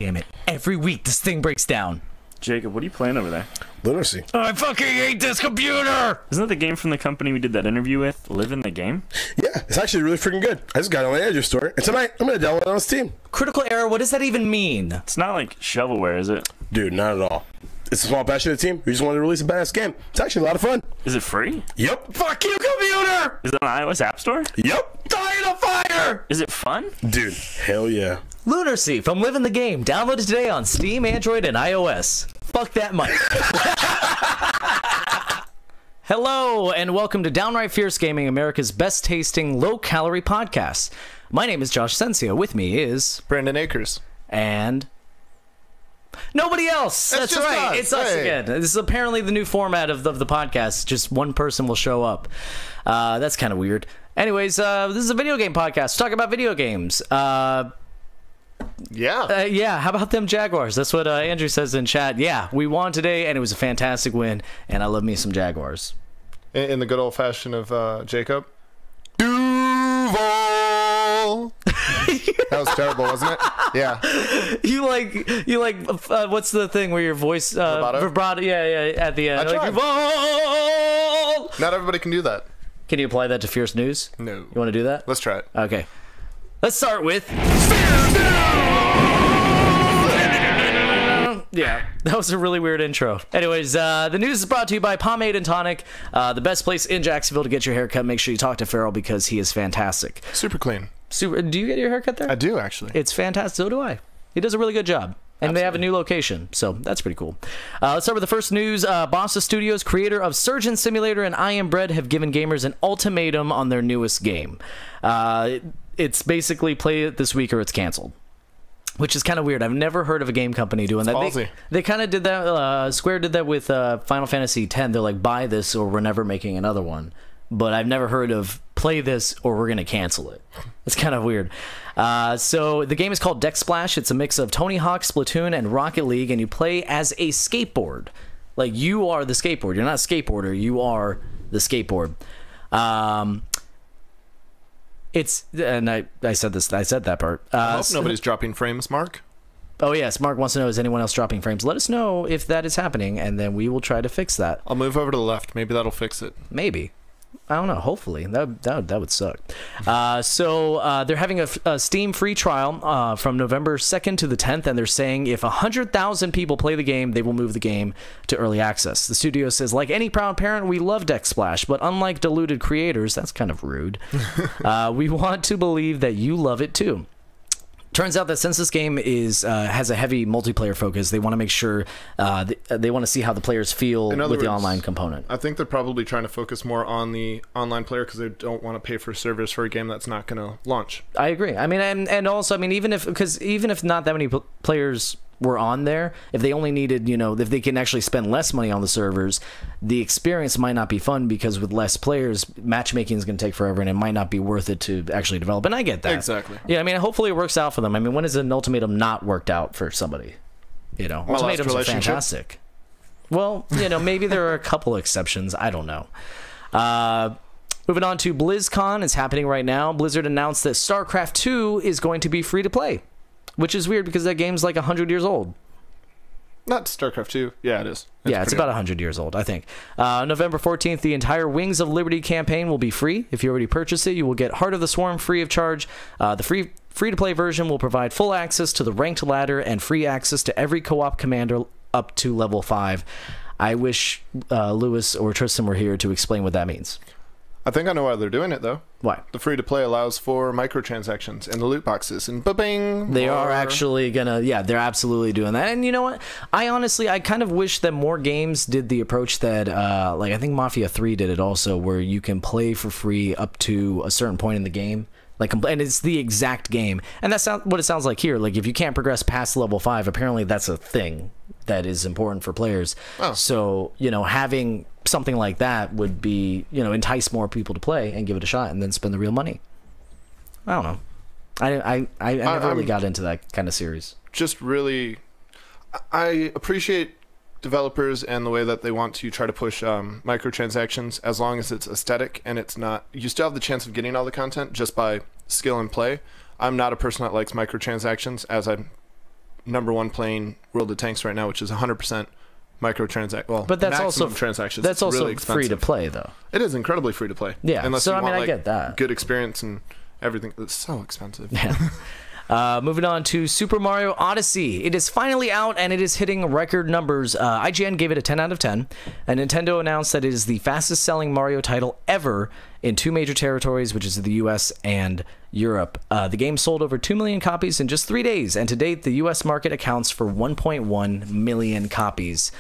damn it. Every week this thing breaks down. Jacob, what are you playing over there? Literacy. I fucking hate this computer! Isn't that the game from the company we did that interview with? Live in the game? Yeah, it's actually really freaking good. I just got it on the Android store, and tonight I'm going to download it on Steam. Critical error, what does that even mean? It's not like shovelware, is it? Dude, not at all. It's a small passionate team who just wanted to release a badass game. It's actually a lot of fun. Is it free? Yep. Fuck you, computer! Is it on iOS App Store? Yep. Die in a fire! Is it fun? Dude, hell yeah. Lunacy from Live in the Game. Download it today on Steam, Android, and iOS. Fuck that mic. Hello, and welcome to Downright Fierce Gaming, America's best tasting, low-calorie podcast. My name is Josh Sensio. With me is... Brandon Akers. And... nobody else. That's right. It's us again. This is apparently the new format of the podcast. Just one person will show up. That's kind of weird. Anyways, this is a video game podcast. Talk about video games. Yeah, how about them Jaguars? That's what Andrew says in chat. Yeah, we won today, and it was a fantastic win, and I love me some Jaguars. In the good old fashion of Jacob. Duval! That was terrible, wasn't it? Yeah. You like what's the thing where your voice vibrato? Yeah, at the end. Like, Duval! Not everybody can do that. Can you apply that to Fierce News? No. You want to do that? Let's try it. Okay. Let's start with yeah, that was a really weird intro. Anyways, the news is brought to you by Pomade and Tonic, the best place in Jacksonville to get your haircut. Make sure you talk to Farrell because he is fantastic. Super clean. Do you get your haircut there? I do, actually. It's fantastic. So do I. He does a really good job. And They have a new location, so that's pretty cool. Let's start with the first news. Bossa Studios, creator of Surgeon Simulator and I Am Bread, have given gamers an ultimatum on their newest game. It's basically play it this week or it's canceled, which is kind of weird. I've never heard of a game company doing that. They kind of did that. Square did that with Final Fantasy X. They're like, buy this or we're never making another one. But I've never heard of play this or we're going to cancel it. It's kind of weird. So the game is called Deck Splash. It's a mix of Tony Hawk, Splatoon, and Rocket League, and you play as a skateboard. Like, you are the skateboard. You're not a skateboarder. You are the skateboard. And I said that part. I hope nobody's dropping frames, Mark. Oh, yes. Mark wants to know, is anyone else dropping frames? Let us know if that is happening, and then we will try to fix that. I'll move over to the left. Maybe that'll fix it. Maybe. I don't know. Hopefully. That would suck. So they're having a Steam free trial from November 2nd to the 10th, and they're saying if 100,000 people play the game, they will move the game to early access. The studio says, like any proud parent, we love Deck Splash, but unlike deluded creators, that's kind of rude, we want to believe that you love it too. Turns out that since this game has a heavy multiplayer focus, they want to make sure they want to see how the players feel with the online component. I think they're probably trying to focus more on the online player because they don't want to pay for servers for a game that's not going to launch. I agree. I mean, and also, I mean, even if not that many players were on there, if they only needed, if they can actually spend less money on the servers, the experience might not be fun because with less players, matchmaking is going to take forever and it might not be worth it to actually develop. And I get that. Exactly. Yeah, I mean, hopefully it works out for them. I mean, when has an ultimatum not worked out for somebody? Ultimatums are fantastic. Well, maybe there are a couple exceptions. I don't know. Moving on to BlizzCon, it's happening right now. Blizzard announced that StarCraft 2 is going to be free to play. Which is weird because that game's like 100 years old. Not StarCraft 2. Yeah, it is. It's about 100 years old, I think. November 14th, the entire Wings of Liberty campaign will be free. If you already purchased it, you will get Heart of the Swarm free of charge. The free-to-play version will provide full access to the ranked ladder and free access to every co-op commander up to level 5. I wish Lewis or Tristan were here to explain what that means. I think I know why they're doing it, though. Why? The free-to-play allows for microtransactions and the loot boxes, and ba-bing! They are actually gonna, they're absolutely doing that. And you know what? I kind of wish that more games did the approach that, I think Mafia 3 did it also, where you can play for free up to a certain point in the game. And it's the exact game. And that's what it sounds like here. Like, if you can't progress past level 5, apparently that's a thing that is important for players. Oh. So, having something like that would be, entice more people to play and give it a shot and then spend the real money. I don't know. I never really got into that kind of series. Just really, I appreciate developers and the way that they want to try to push microtransactions as long as it's aesthetic and it's not, you still have the chance of getting all the content just by skill and play. I'm not a person that likes microtransactions, as I'm #1 playing World of Tanks right now, which is 100% microtransact. Well, But that's also transactions. That's It's also really free to expensive. play, though. It is incredibly free to play. Yeah, Unless so you I mean, want, I like, get that. good experience and everything. It's so expensive. Moving on to Super Mario Odyssey. It is finally out, and it is hitting record numbers. IGN gave it a 10 out of 10, and Nintendo announced that it is the fastest-selling Mario title ever in 2 major territories, which is the U.S. and Europe. The game sold over 2 million copies in just 3 days, and to date, the U.S. market accounts for 1.1 million copies.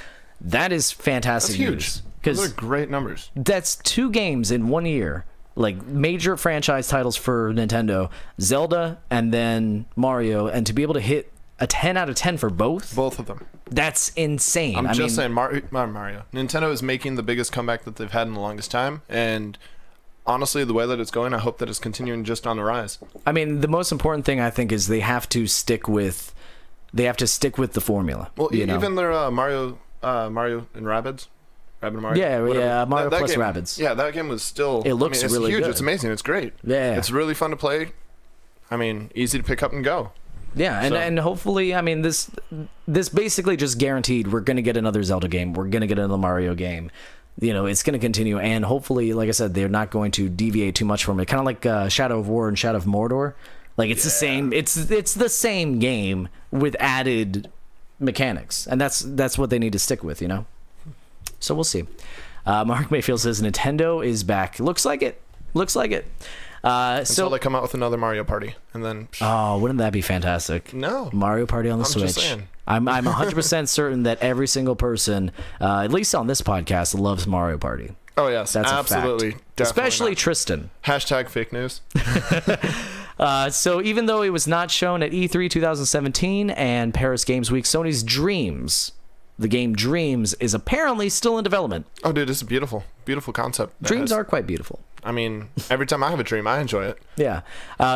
That is fantastic That's huge. news. Those Because are great numbers. that's 2 games in 1 year. Like major franchise titles for Nintendo, Zelda and then Mario, and to be able to hit a 10 out of 10 for both, Both of them. that's insane. I'm I just mean, saying, Mario. Nintendo is making the biggest comeback that they've had in the longest time, and honestly, the way that it's going, I hope that it's continuing just on the rise. I mean, the most important thing I think is they have to stick with the formula. Well, you know? even their Mario and Rabbids. Rabbid Mario. Yeah, whatever. yeah, Mario That plus game, Rabbids. Yeah, that game was still. It looks it's really huge. good. It's amazing. It's great. Yeah. It's really fun to play. I mean, easy to pick up and go. Yeah, and, So- and hopefully, I mean, this basically just guaranteed we're going to get another Zelda game. We're going to get another Mario game. You know, it's going to continue, and hopefully, like I said, they're not going to deviate too much from it. Kind of like Shadow of War and Shadow of Mordor. Like it's the same. It's the same game with added mechanics, and that's what they need to stick with. You know. So we'll see. Mark Mayfield says Nintendo is back. Looks like it. Until So they come out with another Mario Party, and then oh, wouldn't that be fantastic? no. Mario Party on the I'm just Switch. saying. I'm 100% certain that every single person, at least on this podcast, loves Mario Party. Oh yes, That's absolutely, a fact. definitely Especially not. Tristan. Hashtag fake news. So even though it was not shown at E3 2017 and Paris Games Week, Sony's Dreams, the game Dreams, is apparently still in development. Oh, dude, it's a beautiful concept. that Dreams has- are quite beautiful. I mean, every time I have a dream, I enjoy it. Yeah.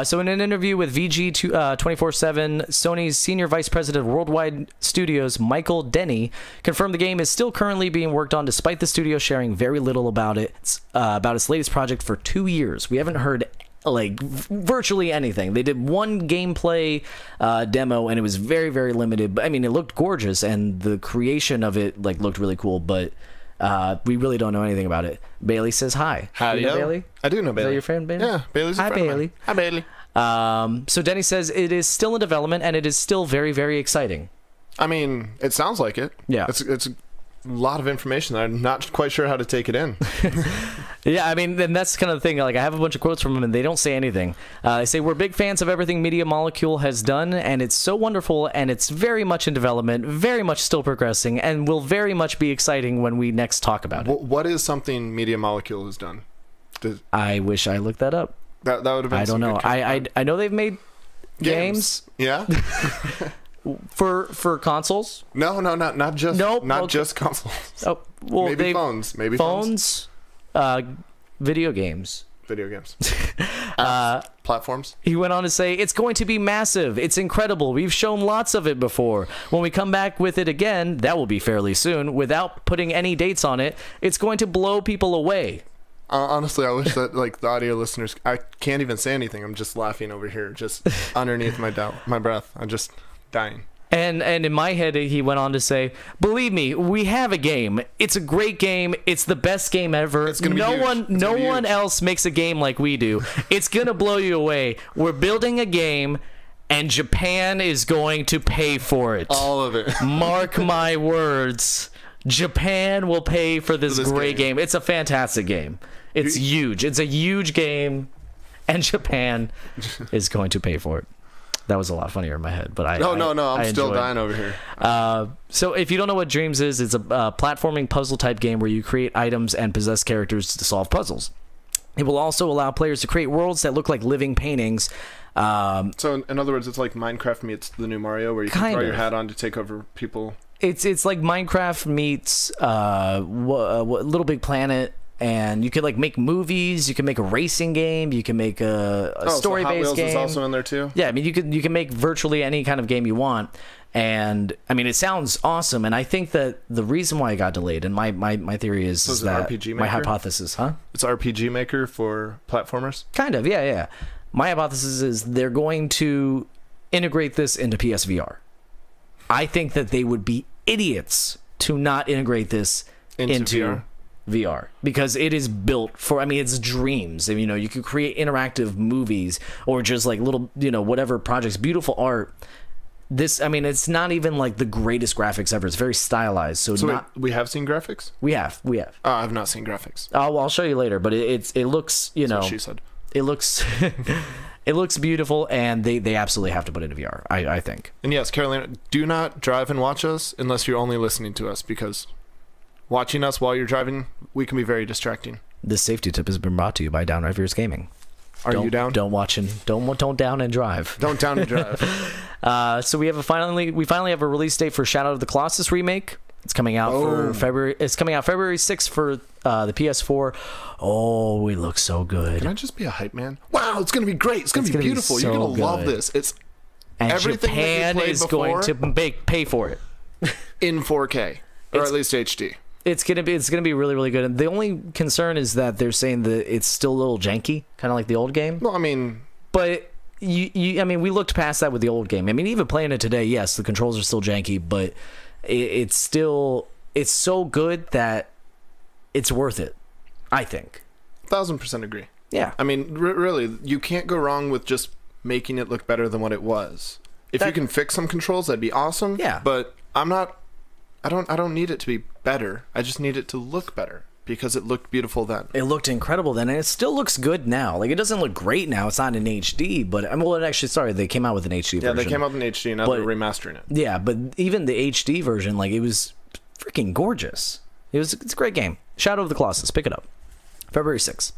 So in an interview with VG 24/7, Sony's senior vice president of worldwide studios, Michael Denny, confirmed the game is still currently being worked on, despite the studio sharing very little about its latest project for 2 years. We haven't heard like virtually anything. They did one gameplay demo, and it was very, very limited. But I mean, it looked gorgeous, and the creation of it like looked really cool. But we really don't know anything about it. Bailey says hi. How do you know Bailey? I do know Bailey. Is that your friend, Bailey? Yeah, Bailey's a Hi, friend of mine. Bailey. Hi, Bailey. So Denny says it is still in development, and it is still very, very exciting. I mean, it sounds like it. Yeah. It's a lot of information. I'm not quite sure how to take it in. Yeah, I mean, and that's kind of the thing. Like, I have a bunch of quotes from them, and they don't say anything. They say, we're big fans of everything Media Molecule has done, and it's so wonderful, and it's very much in development, very much still progressing, and will very much be exciting when we next talk about it. What is something Media Molecule has done? I wish I looked that up. That would have been. I don't some know. good I know they've made games Yeah. for consoles. No, not just. Nope, Not okay. just consoles. Oh, well, Maybe phones. Maybe phones. Video games. Video games. Apps, platforms. He went on to say, it's going to be massive. It's incredible. We've shown lots of it before. When we come back with it again, that will be fairly soon, without putting any dates on it, it's going to blow people away. Honestly, I wish that like the audio listeners. I can't even say anything. I'm just laughing over here, just underneath my breath. I'm just dying. And in my head, he went on to say, believe me, we have a game. It's a great game. It's the best game ever. It's gonna be huge. No one else makes a game like we do. It's going to blow you away. We're building a game, and Japan is going to pay for it. All of it. Mark my words. Japan will pay for this great game. It's a fantastic game. It's huge. It's a huge game, and Japan is going to pay for it. That was a lot funnier in my head, but No, I'm still enjoyed it. dying over here. So if you don't know what Dreams is, it's a platforming puzzle type game where you create items and possess characters to solve puzzles. It will also allow players to create worlds that look like living paintings. So in other words, it's like Minecraft meets the new Mario, where you can Kind throw of. your hat on to take over people. It's like Minecraft meets Little Big Planet. And you could like make movies. You can make a racing game. You can make a story-based Hot Wheels game. is also in there too. Yeah, I mean, you can make virtually any kind of game you want, and I mean, it sounds awesome. And I think that the reason why it got delayed, and my theory is, is it that RPG my Maker? hypothesis, huh? It's RPG Maker for platformers. Kind of, yeah. My hypothesis is they're going to integrate this into PSVR. I think that they would be idiots to not integrate this into VR, because it is built for, I mean, it's dreams. And, you know, you could create interactive movies or just like little, you know, whatever projects, beautiful art. This, I mean, it's not even like the greatest graphics ever. It's very stylized. So not, wait, we have seen graphics? we have. I have not seen graphics. Well, I'll show you later, but it looks, you know, That's what she said. it looks it looks beautiful, and they absolutely have to put it into VR, I think. And yes, Carolina, do not drive and watch us unless you're only listening to us, because watching us while you're driving, we can be very distracting. This safety tip has been brought to you by Downright Fierce Gaming. You down? Don't watch and don't down and drive. Don't down and drive. So we finally have a release date for Shadow of the Colossus remake. It's coming out for February. It's coming out February 6th for the PS4. Oh, it looks so good. Can I just be a hype man? Wow, it's gonna be great. It's gonna be beautiful. So you're gonna love good. this. It's And everything Japan that you played is before going to pay for it. in 4K or at least HD. It's gonna be really, really good. And the only concern is that they're saying that it's still a little janky, kind of like the old game. Well, I mean, But I mean, we looked past that with the old game. I mean, even playing it today, yes, the controls are still janky, but it's so good that it's worth it, I think. 1000% agree. Yeah. I mean, really, you can't go wrong with just making it look better than what it was. If you can fix some controls, that'd be awesome. Yeah. But I don't need it to be better. I just need it to look better because it looked beautiful then. It looked incredible then, and it still looks good now. Like, it doesn't look great now. It's not in HD, but they came out with an HD version. Yeah, they came out in HD, and now they're remastering it. Yeah, but even the HD version, like, it was freaking gorgeous. It's a great game. Shadow of the Colossus, pick it up. February 6th.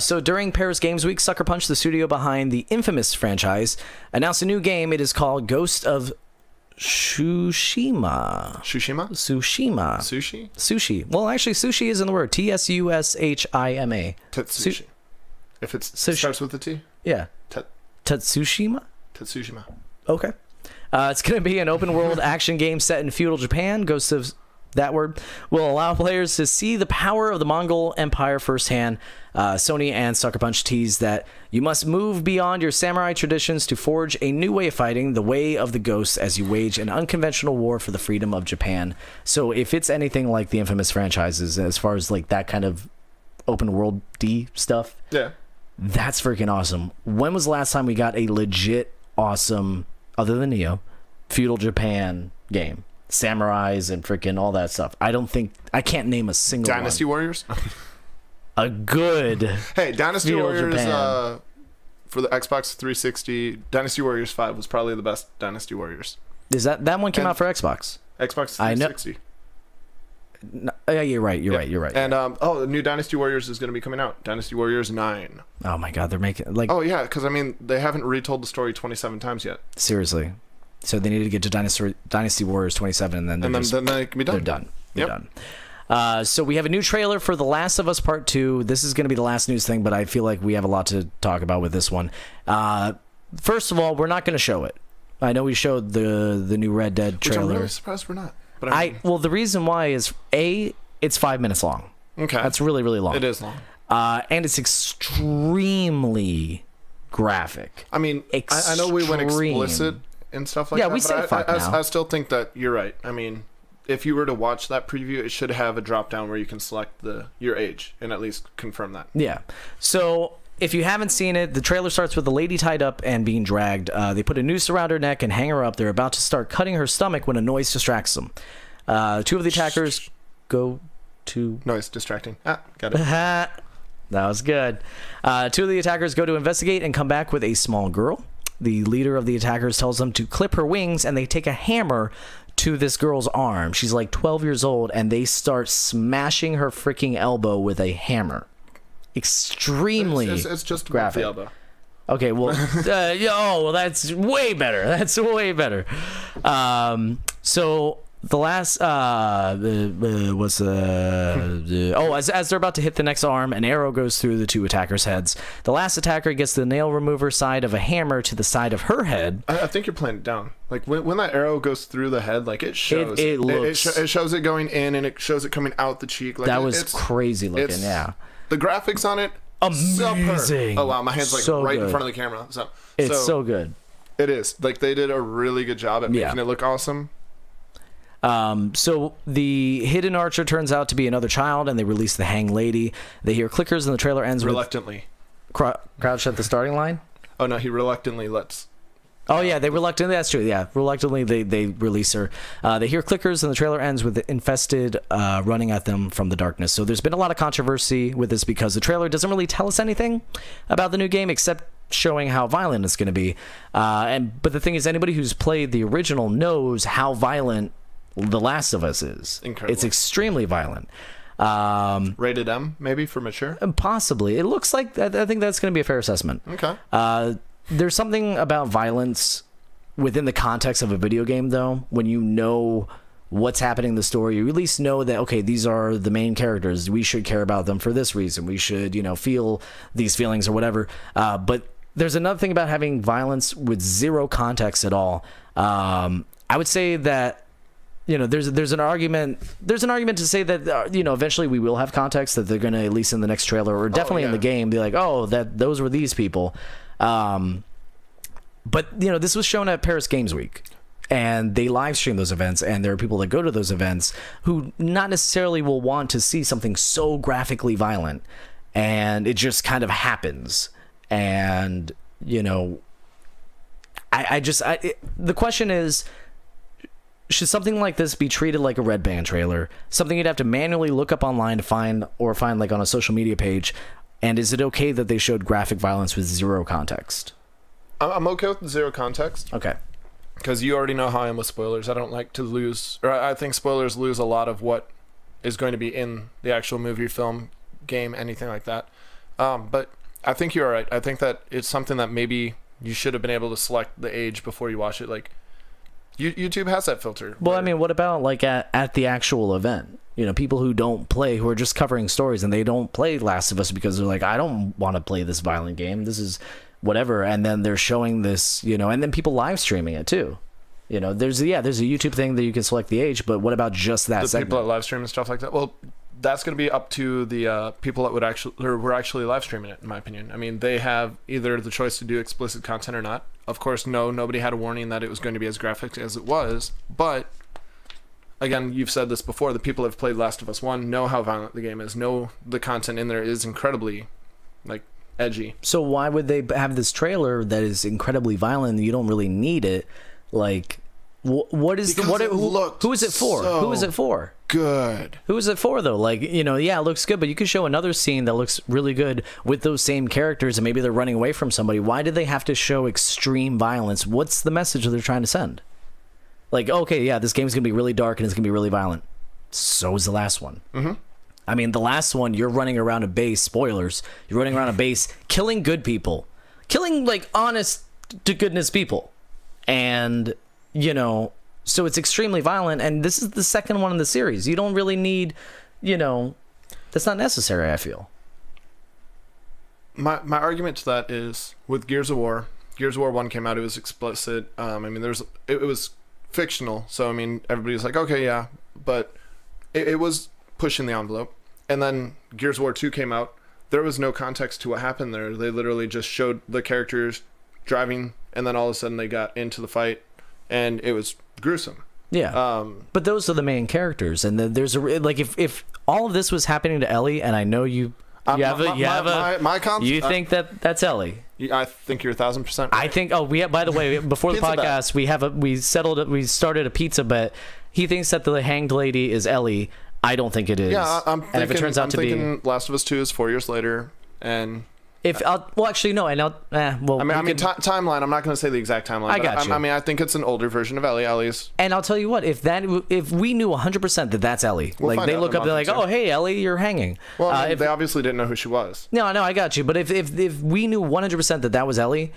So during Paris Games Week, Sucker Punch, the studio behind the infamous franchise, announced a new game. It is called Ghost of Tsushima. Sushi. Well, actually, sushi is in the word. Tsushima. Tetsushi. If it starts with a T? Yeah. Tetsushima? Tetsushima. Okay. It's going to be an open world action game set in feudal Japan. Ghost of that word will allow players to see the power of the Mongol Empire firsthand. Sony and Sucker Punch tease that you must move beyond your samurai traditions to forge a new way of fighting, the way of the ghosts, as you wage an unconventional war for the freedom of Japan. So if it's anything like the infamous franchises, as far as like that kind of open world D stuff, yeah, that's freaking awesome. When was the last time we got a legit awesome, other than Neo, feudal Japan game? Samurais and freaking all that stuff. I can't name a single Dynasty Warriors. A good Hey, Dynasty Warriors Japan. For the Xbox 360, Dynasty Warriors 5 was probably the best Dynasty Warriors. Is that one came out for Xbox? Xbox 360. No, yeah, you're right. You're right. And the new Dynasty Warriors is going to be coming out. Dynasty Warriors 9. Oh my God, they're making like. Oh yeah, because I mean they haven't retold the story 27 times yet. Seriously, so they need to get to Dynasty Warriors 27, and then they can be done. They're done. They're done. So we have a new trailer for The Last of Us Part 2. This is going to be the last news thing, but I feel like we have a lot to talk about with this one. First of all, we're not going to show it. I know we showed the new Red Dead trailer. Which I'm really surprised we're not. But well, the reason why is it's 5 minutes long. Okay, that's really, really long. It is long. And it's extremely graphic. I mean, I know we went explicit and stuff like that. Yeah, we say fuck now. I still think that you're right. I mean, if you were to watch that preview, it should have a drop down where you can select your age and at least confirm that. Yeah. So if you haven't seen it, the trailer starts with the lady tied up and being dragged. They put a noose around her neck and hang her up. They're about to start cutting her stomach when a noise distracts them. Two of the attackers go to... Noise distracting. Got it. That was good. Two of the attackers go to investigate and come back with a small girl. The leader of the attackers tells them to clip her wings, and they take a hammer to this girl's arm. She's like 12 years old, and they start smashing her freaking elbow with a hammer. Extremely it's just graphic. The elbow. Okay, well, well, that's way better. That's way better. So the last as they're about to hit the next arm, an arrow goes through the two attackers' heads. The last attacker gets the nail remover side of a hammer to the side of her head. I think you're playing it down. Like when that arrow goes through the head, like it shows. It shows it going in and it shows it coming out the cheek. Like that was crazy looking. Yeah. The graphics on it, amazing. Oh wow, my hand's like so right good. in front of the camera. So it's so good. It is. Like, they did a really good job at making it look awesome. So the hidden archer turns out to be another child, and they release the hang lady. They hear clickers, and the trailer ends Reluctantly. with crouched at the starting line. Oh, no, he reluctantly lets... Oh yeah, they reluctantly. That's true. Yeah, reluctantly they release her. They hear clickers, and the trailer ends with the infested running at them from the darkness. So there's been a lot of controversy with this because the trailer doesn't really tell us anything about the new game except showing how violent it's going to be. But the thing is, anybody who's played the original knows how violent The Last of Us is. Incredible. It's extremely violent. Rated M, maybe, for mature? Possibly. It looks like I think that's going to be a fair assessment. Okay. There's something about violence within the context of a video game, though, when you know what's happening in the story. You at least know that, okay, these are the main characters. We should care about them for this reason. We should, feel these feelings or whatever. But there's another thing about having violence with zero context at all. I would say that, there's an argument to say that, eventually we will have context, that they're going to, at least in the next trailer or definitely in the game, be like, oh, those were these people. But this was shown at Paris Games Week, and they live stream those events, and there are people that go to those events who not necessarily will want to see something so graphically violent, and it just kind of happens. And the question is, should something like this be treated like a Red Band trailer, something you'd have to manually look up online to find like on a social media page? And is it okay that they showed graphic violence with zero context? I'm okay with zero context. Okay. Because you already know how I am with spoilers. I don't like to lose, or I think spoilers lose a lot of what is going to be in the actual movie, film, game, anything like that. But I think you're right. I think that it's something that maybe you should have been able to select the age before you watch it. Like, YouTube has that filter. Well, I mean, what about like at the actual event? People who don't play, who are just covering stories, and they don't play Last of Us because they're like, I don't want to play this violent game. This is whatever. And then they're showing this, and then people live streaming it too. There's a YouTube thing that you can select the age, but what about just that segment? People that live stream and stuff like that? Well, that's going to be up to the people that were actually live streaming it, in my opinion. I mean, they have either the choice to do explicit content or not. Of course, nobody had a warning that it was going to be as graphic as it was, but again, you've said this before, the people that have played Last of Us 1 know how violent the game is, know the content in there is incredibly, edgy. So why would they have this trailer that is incredibly violent and you don't really need it? Like, who is it for? Who is it for? Good. Who is it for, though? Like, it looks good, but you could show another scene that looks really good with those same characters, and maybe they're running away from somebody. Why did they have to show extreme violence? What's the message that they're trying to send? Like, okay, yeah, this game's going to be really dark and it's going to be really violent. So is the last one. Mm-hmm. I mean, the last one, you're running around a base, spoilers, you're running around a base, killing good people. Killing, honest to goodness people. And, so it's extremely violent, and this is the second one in the series. You don't really need, that's not necessary, I feel. My argument to that is, with Gears of War 1 came out, it was explicit. It was fictional, so everybody's like, okay, yeah, but it was pushing the envelope. And then Gears of War 2 came out, there was no context to what happened there. They literally just showed the characters driving, and then all of a sudden they got into the fight, and it was gruesome. Yeah. But those are the main characters, and there's if all of this was happening to Ellie, and I know you think that that's Ellie. I think you're 1,000% right. I think. Oh, by the way, before the podcast, we started a pizza bet. He thinks that the hanged lady is Ellie. I don't think it is. Yeah, I'm thinking. And if it turns out to be, Last of Us 2 is 4 years later, and timeline. I'm not going to say the exact timeline. I got you. I think it's an older version of Ellie. Ellie's. And I'll tell you what, if we knew 100% that that's Ellie, they look up, they're like, oh, hey, Ellie, you're hanging. Well, they obviously didn't know who she was. No, I got you. But if we knew 100% that was Ellie,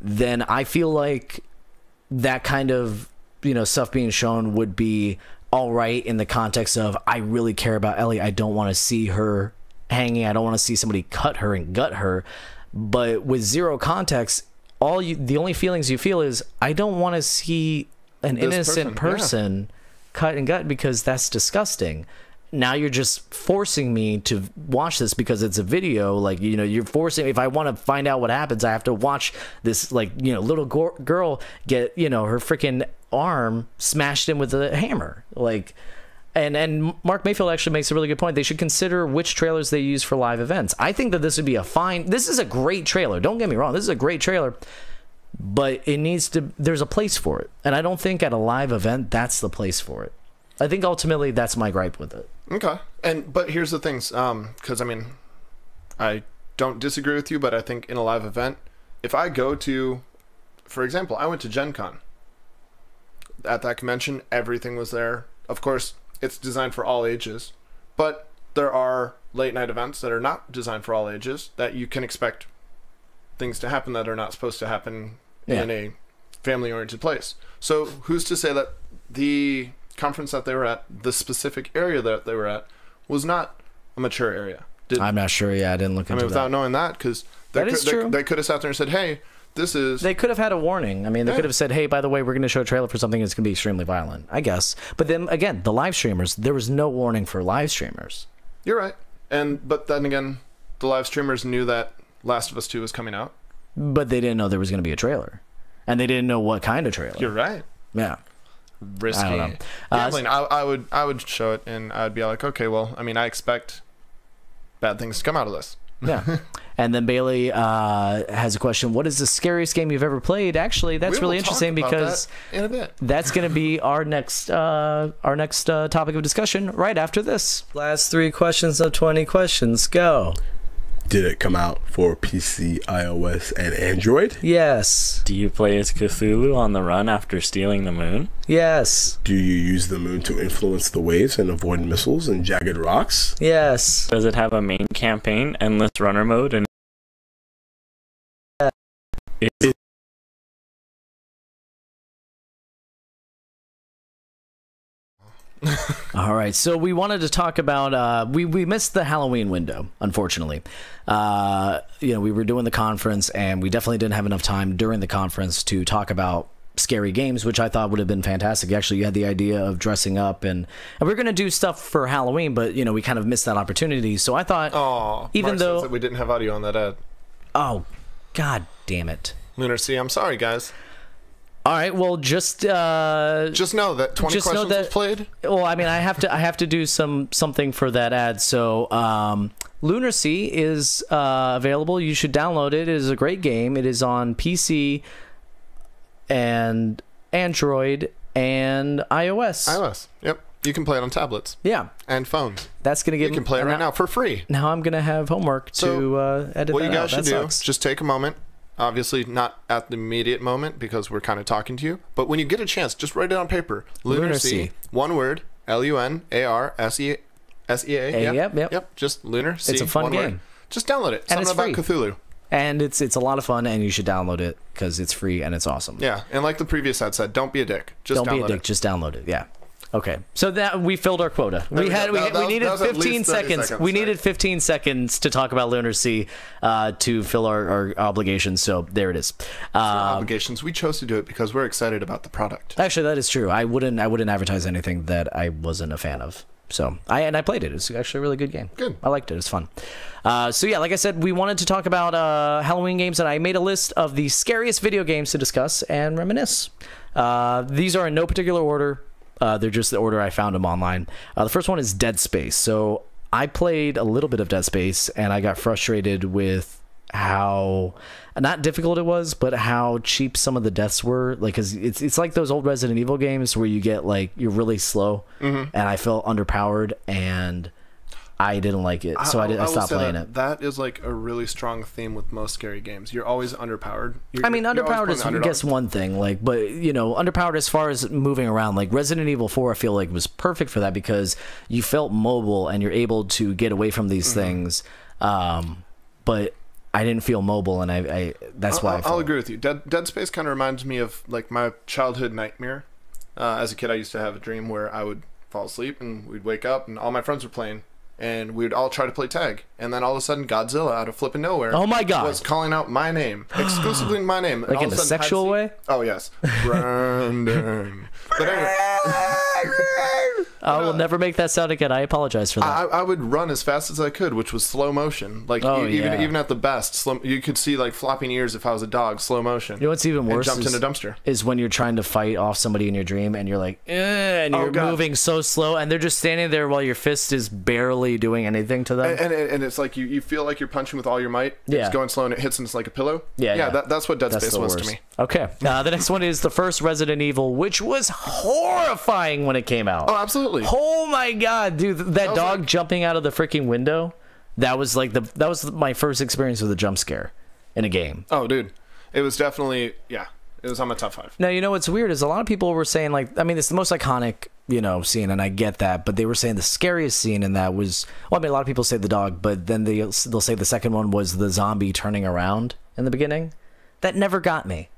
then I feel like that kind of stuff being shown would be all right in the context of, I really care about Ellie. I don't want to see her hanging. I don't want to see somebody cut her and gut her. But with zero context, the only feelings you feel is, I don't want to see an innocent person cut and gut, because that's disgusting. now you're just forcing me to watch this because it's a video. Like, you know, you're forcing, if I want to find out what happens, I have to watch this, like, you know, little girl get, you know, her freaking arm smashed in with a hammer. Like, and Mark Mayfield actually makes a really good point. They should consider which trailers they use for live events. I think that this would be this is a great trailer. Don't get me wrong. This is a great trailer, but it needs to, there's a place for it. And I don't think at a live event, that's the place for it. I think ultimately that's my gripe with it. Okay. But here's the things, because I mean, I don't disagree with you, but I think in a live event, if I go to, for example, I went to Gen Con. At that convention, everything was there. Of course, it's designed for all ages, but there are late night events that are not designed for all ages that you can expect things to happen that are not supposed to happen in a family-oriented place. So who's to say that the conference that they were at, the specific area that they were at, was not a mature area? I'm not sure. Yeah, I didn't look into that. Without knowing that, because that is true. They could have sat there and said, "Hey, this is." They could have had a warning. I mean, they could have said, "Hey, by the way, we're going to show a trailer for something that's going to be extremely violent." I guess. But then again, the live streamers, there was no warning for live streamers. You're right. But then again, the live streamers knew that Last of Us 2 was coming out. But they didn't know there was going to be a trailer, and they didn't know what kind of trailer. You're right. Yeah. Risky. I don't know. Gambling. I would show it, and I'd be like, okay, well, I mean, I expect bad things to come out of this. Yeah. And then Bailey has a question. What is the scariest game you've ever played? Actually, that's really interesting because that in a bit. That's going to be our next topic of discussion right after this. Last 3 questions of 20 questions. Go. Did it come out for PC, iOS, and Android? Yes. Do you play as Cthulhu on the run after stealing the moon? Yes. Do you use the moon to influence the waves and avoid missiles and jagged rocks? Yes. Does it have a main campaign, endless runner mode, and All right, so we wanted to talk about we missed the Halloween window, unfortunately. You know, we were doing the conference, and we definitely didn't have enough time during the conference to talk about scary games, which I thought would have been fantastic. Actually, you had the idea of dressing up, and we were going to do stuff for Halloween, but you know, we kind of missed that opportunity. So I thought, even Mark though says that we didn't have audio on that ad. Oh, god damn it, Lunar Sea, I'm sorry, guys. All right, well, just know that 20 questions was played. Well, I mean, I have to do something for that ad. So, Lunar Sea is available. You should download it. It is a great game. It is on PC and Android and iOS. iOS. Yep. You can play it on tablets. Yeah. And phones. That's gonna get. You can play it right now for free. Now I'm gonna have homework to edit. What you guys out. should That do? sucks. Just take a moment. Obviously, not at the immediate moment because we're kind of talking to you. But when you get a chance, just write it on paper. Lunar Sea. One word. LUNARSEA. Yep. Just Lunar Sea. It's a fun game. Word. Just download it. And Something about free. Cthulhu. And it's a lot of fun, and you should download it because it's free and it's awesome. Yeah, and like the previous ad said, don't be a dick. Just don't be a dick. it. Just download it. Yeah. Okay, so that we filled our quota. We needed 15 seconds. We needed 15 seconds to talk about Lunar Sea to fill our obligations. So there it is. Obligations. We chose to do it because we're excited about the product. Actually, that is true. I wouldn't advertise anything that I wasn't a fan of. So I played it. It's actually a really good game. Good. I liked it. It's fun. So yeah, like I said, we wanted to talk about Halloween games, and I made a list of the scariest video games to discuss and reminisce. These are in no particular order. They're just the order I found them online. The first one is Dead Space. So I played a little bit of Dead Space, and I got frustrated with how not difficult it was, but how cheap some of the deaths were. Like, cause it's like those old Resident Evil games where you get like you're really slow, and I felt underpowered, and I didn't like it, so I stopped playing it. That is like a really strong theme with most scary games. You're always underpowered. I mean, underpowered is, I guess, one thing. Like, but you know, underpowered as far as moving around. Like Resident Evil 4, I feel like was perfect for that because you felt mobile and you're able to get away from these things. But I didn't feel mobile, and that's why I'll agree with you. Dead Space kind of reminds me of like my childhood nightmare. As a kid, I used to have a dream where I would fall asleep and we'd wake up and all my friends were playing. And we would all try to play tag. And then all of a sudden, Godzilla, out of flipping nowhere, oh my God, was calling out my name. Exclusively my name. Like in a sexual way? Oh, yes. Brandon. But anyway, I will never make that sound again. I apologize for that. I would run as fast as I could, which was slow motion. Like even at the best, you could see like flopping ears if I was a dog, slow motion. You know what's even worse? Jumped in a dumpster. Is when you're trying to fight off somebody in your dream and you're like, and you're moving so slow, and they're just standing there while your fist is barely doing anything to them. And it's like you feel like you're punching with all your might. Yeah. It's going slow and it hits and it's like a pillow. Yeah. That's what Dead Space was to me. Okay. The next one is the first Resident Evil, which was horrifying when it came out. Oh, absolutely. Oh my god, dude, that dog jumping out of the freaking window, that was my first experience with a jump scare in a game. Oh, dude. It was definitely, it was on my top 5. Now, you know what's weird is a lot of people were saying, like, I mean, it's the most iconic, scene, and I get that, but they were saying the scariest scene in that was, well, I mean, a lot of people say the dog, but then they'll say the second one was the zombie turning around in the beginning. That never got me.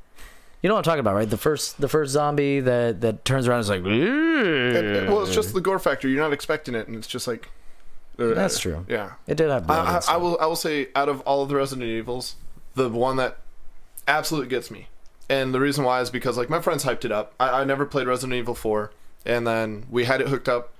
You know what I'm talking about, right? The first zombie that turns around is like, well, it's just the gore factor. You're not expecting it, and it's just like. That's true. Yeah, it did have blood. I will say, out of all of the Resident Evils, the one that absolutely gets me, and the reason why is because like my friends hyped it up. I never played Resident Evil 4, and then we had it hooked up.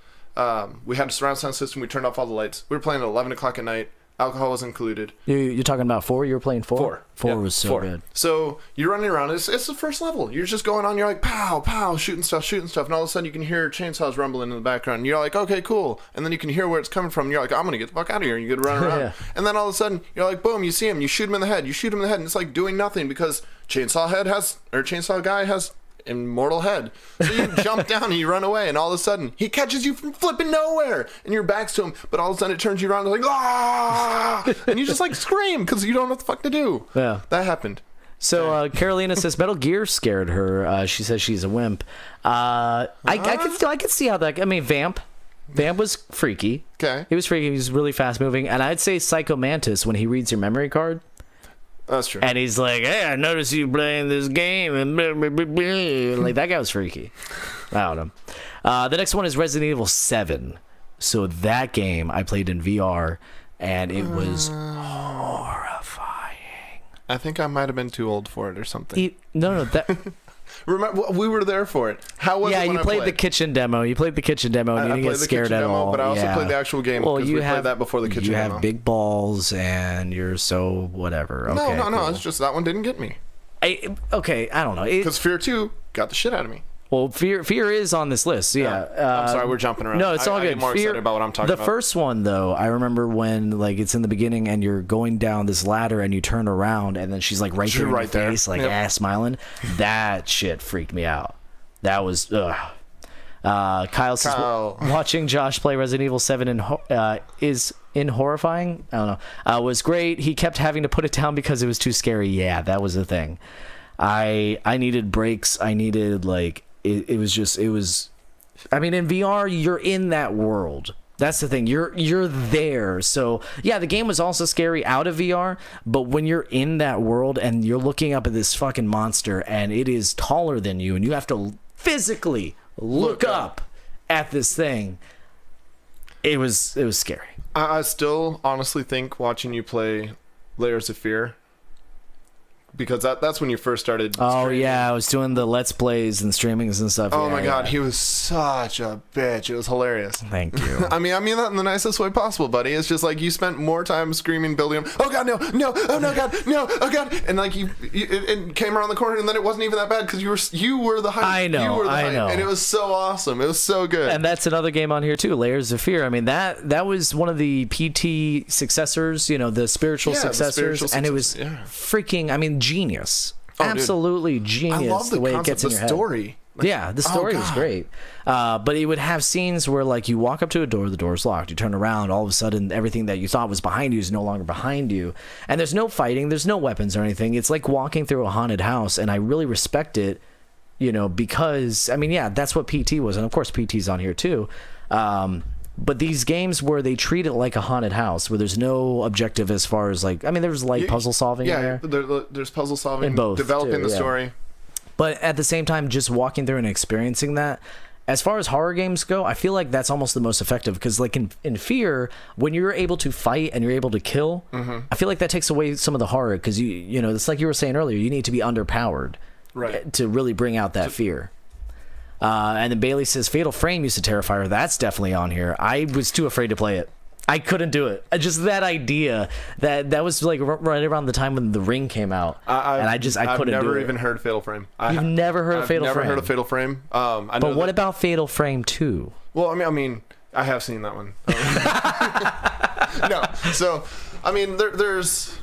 We had a surround sound system. We turned off all the lights. We were playing at 11 o'clock at night. Alcohol was included. You're talking about 4? You were playing 4? 4 was so good. So you're running around. It's the first level. You're just going on. You're like, pow, pow, shooting stuff. And all of a sudden you can hear chainsaws rumbling in the background. And you're like, okay, cool. And then you can hear where it's coming from. And you're like, I'm going to get the fuck out of here. And you get to run around. Yeah. And then all of a sudden you're like, boom, you see him. You shoot him in the head. And it's like doing nothing because Chainsaw Guy has immortal head. So you jump down and you run away, and all of a sudden he catches you from flipping nowhere, and your back's to him, but all of a sudden it turns you around and like, ah, and you just like scream because you don't know what the fuck to do. Yeah, that happened. So Carolina says Metal Gear scared her. She says she's a wimp. I could see how that. I mean, Vamp was freaky. Okay, he was freaky. He was really fast moving, and I'd say Psycho Mantis when he reads your memory card. That's true. And he's like, hey, I noticed you playing this game. And blah, blah, blah, blah. Like, that guy was freaky. I don't know. The next one is Resident Evil 7. So that game I played in VR, and it was horrifying. I think I might have been too old for it or something. No, that... Remember, we were there for it. How was it when you played the kitchen demo. You played the kitchen demo, and you didn't get scared at all. But I also played the actual game because we played that before the kitchen demo. You have big balls, and you're so whatever. Okay, no. Cool. It's just that one didn't get me. I don't know. Because Fear 2 got the shit out of me. Well, Fear is on this list. Yeah. I'm sorry, we're jumping around. No, it's all good. I'm more excited about what I'm talking about. The first one, though, I remember when like it's in the beginning and you're going down this ladder and you turn around and then she's like right there in your face, like smiling. That shit freaked me out. That was Kyle says watching Josh play Resident Evil 7 is horrifying. I don't know. Was great. He kept having to put it down because it was too scary. Yeah, that was the thing. I needed breaks. I needed like. It was I mean, in VR you're in that world. That's the thing, you're there. So yeah, the game was also scary out of VR, but when you're in that world and you're looking up at this fucking monster and it is taller than you and you have to physically look up at this thing, it was scary. I still honestly think watching you play Layers of Fear, because that's when you first started streaming. Yeah, I was doing the Let's Plays and streamings and stuff. Oh my God, he was such a bitch. It was hilarious. Thank you. I mean that in the nicest way possible, buddy. It's just like you spent more time screaming, building him. Oh God, no, oh no, God, no, oh God, and like you it came around the corner, and then it wasn't even that bad because you were the hype. I know, and it was so awesome. It was so good. And that's another game on here too, Layers of Fear. I mean that was one of the PT successors, the spiritual successors, and it was freaking. I mean, genius. Absolutely genius. I love the way concept, it gets in your head. Story. The story was great. But it would have scenes where like you walk up to a door, the door's locked, you turn around, all of a sudden everything that you thought was behind you is no longer behind you, and there's no fighting, there's no weapons or anything. It's like walking through a haunted house, and I really respect it, because I mean, that's what PT was, and of course PT's on here too. But these games where they treat it like a haunted house, where there's no objective as far as like, I mean, there's light puzzle solving in there. There's puzzle solving in both, developing the story. But at the same time, just walking through and experiencing that, as far as horror games go, I feel like that's almost the most effective, because like in Fear, when you're able to fight and you're able to kill, I feel like that takes away some of the horror, because it's like you were saying earlier, you need to be underpowered to really bring out that fear. And then Bailey says Fatal Frame used to terrify her. That's definitely on here. I was too afraid to play it. I couldn't do it. Just that idea that was like right around the time when The Ring came out, and I couldn't do it. I've never even heard Fatal Frame. You've never heard of Fatal Frame? I've never heard of Fatal Frame. But what about Fatal Frame 2? Well, I mean, I have seen that one. No, so I mean, there's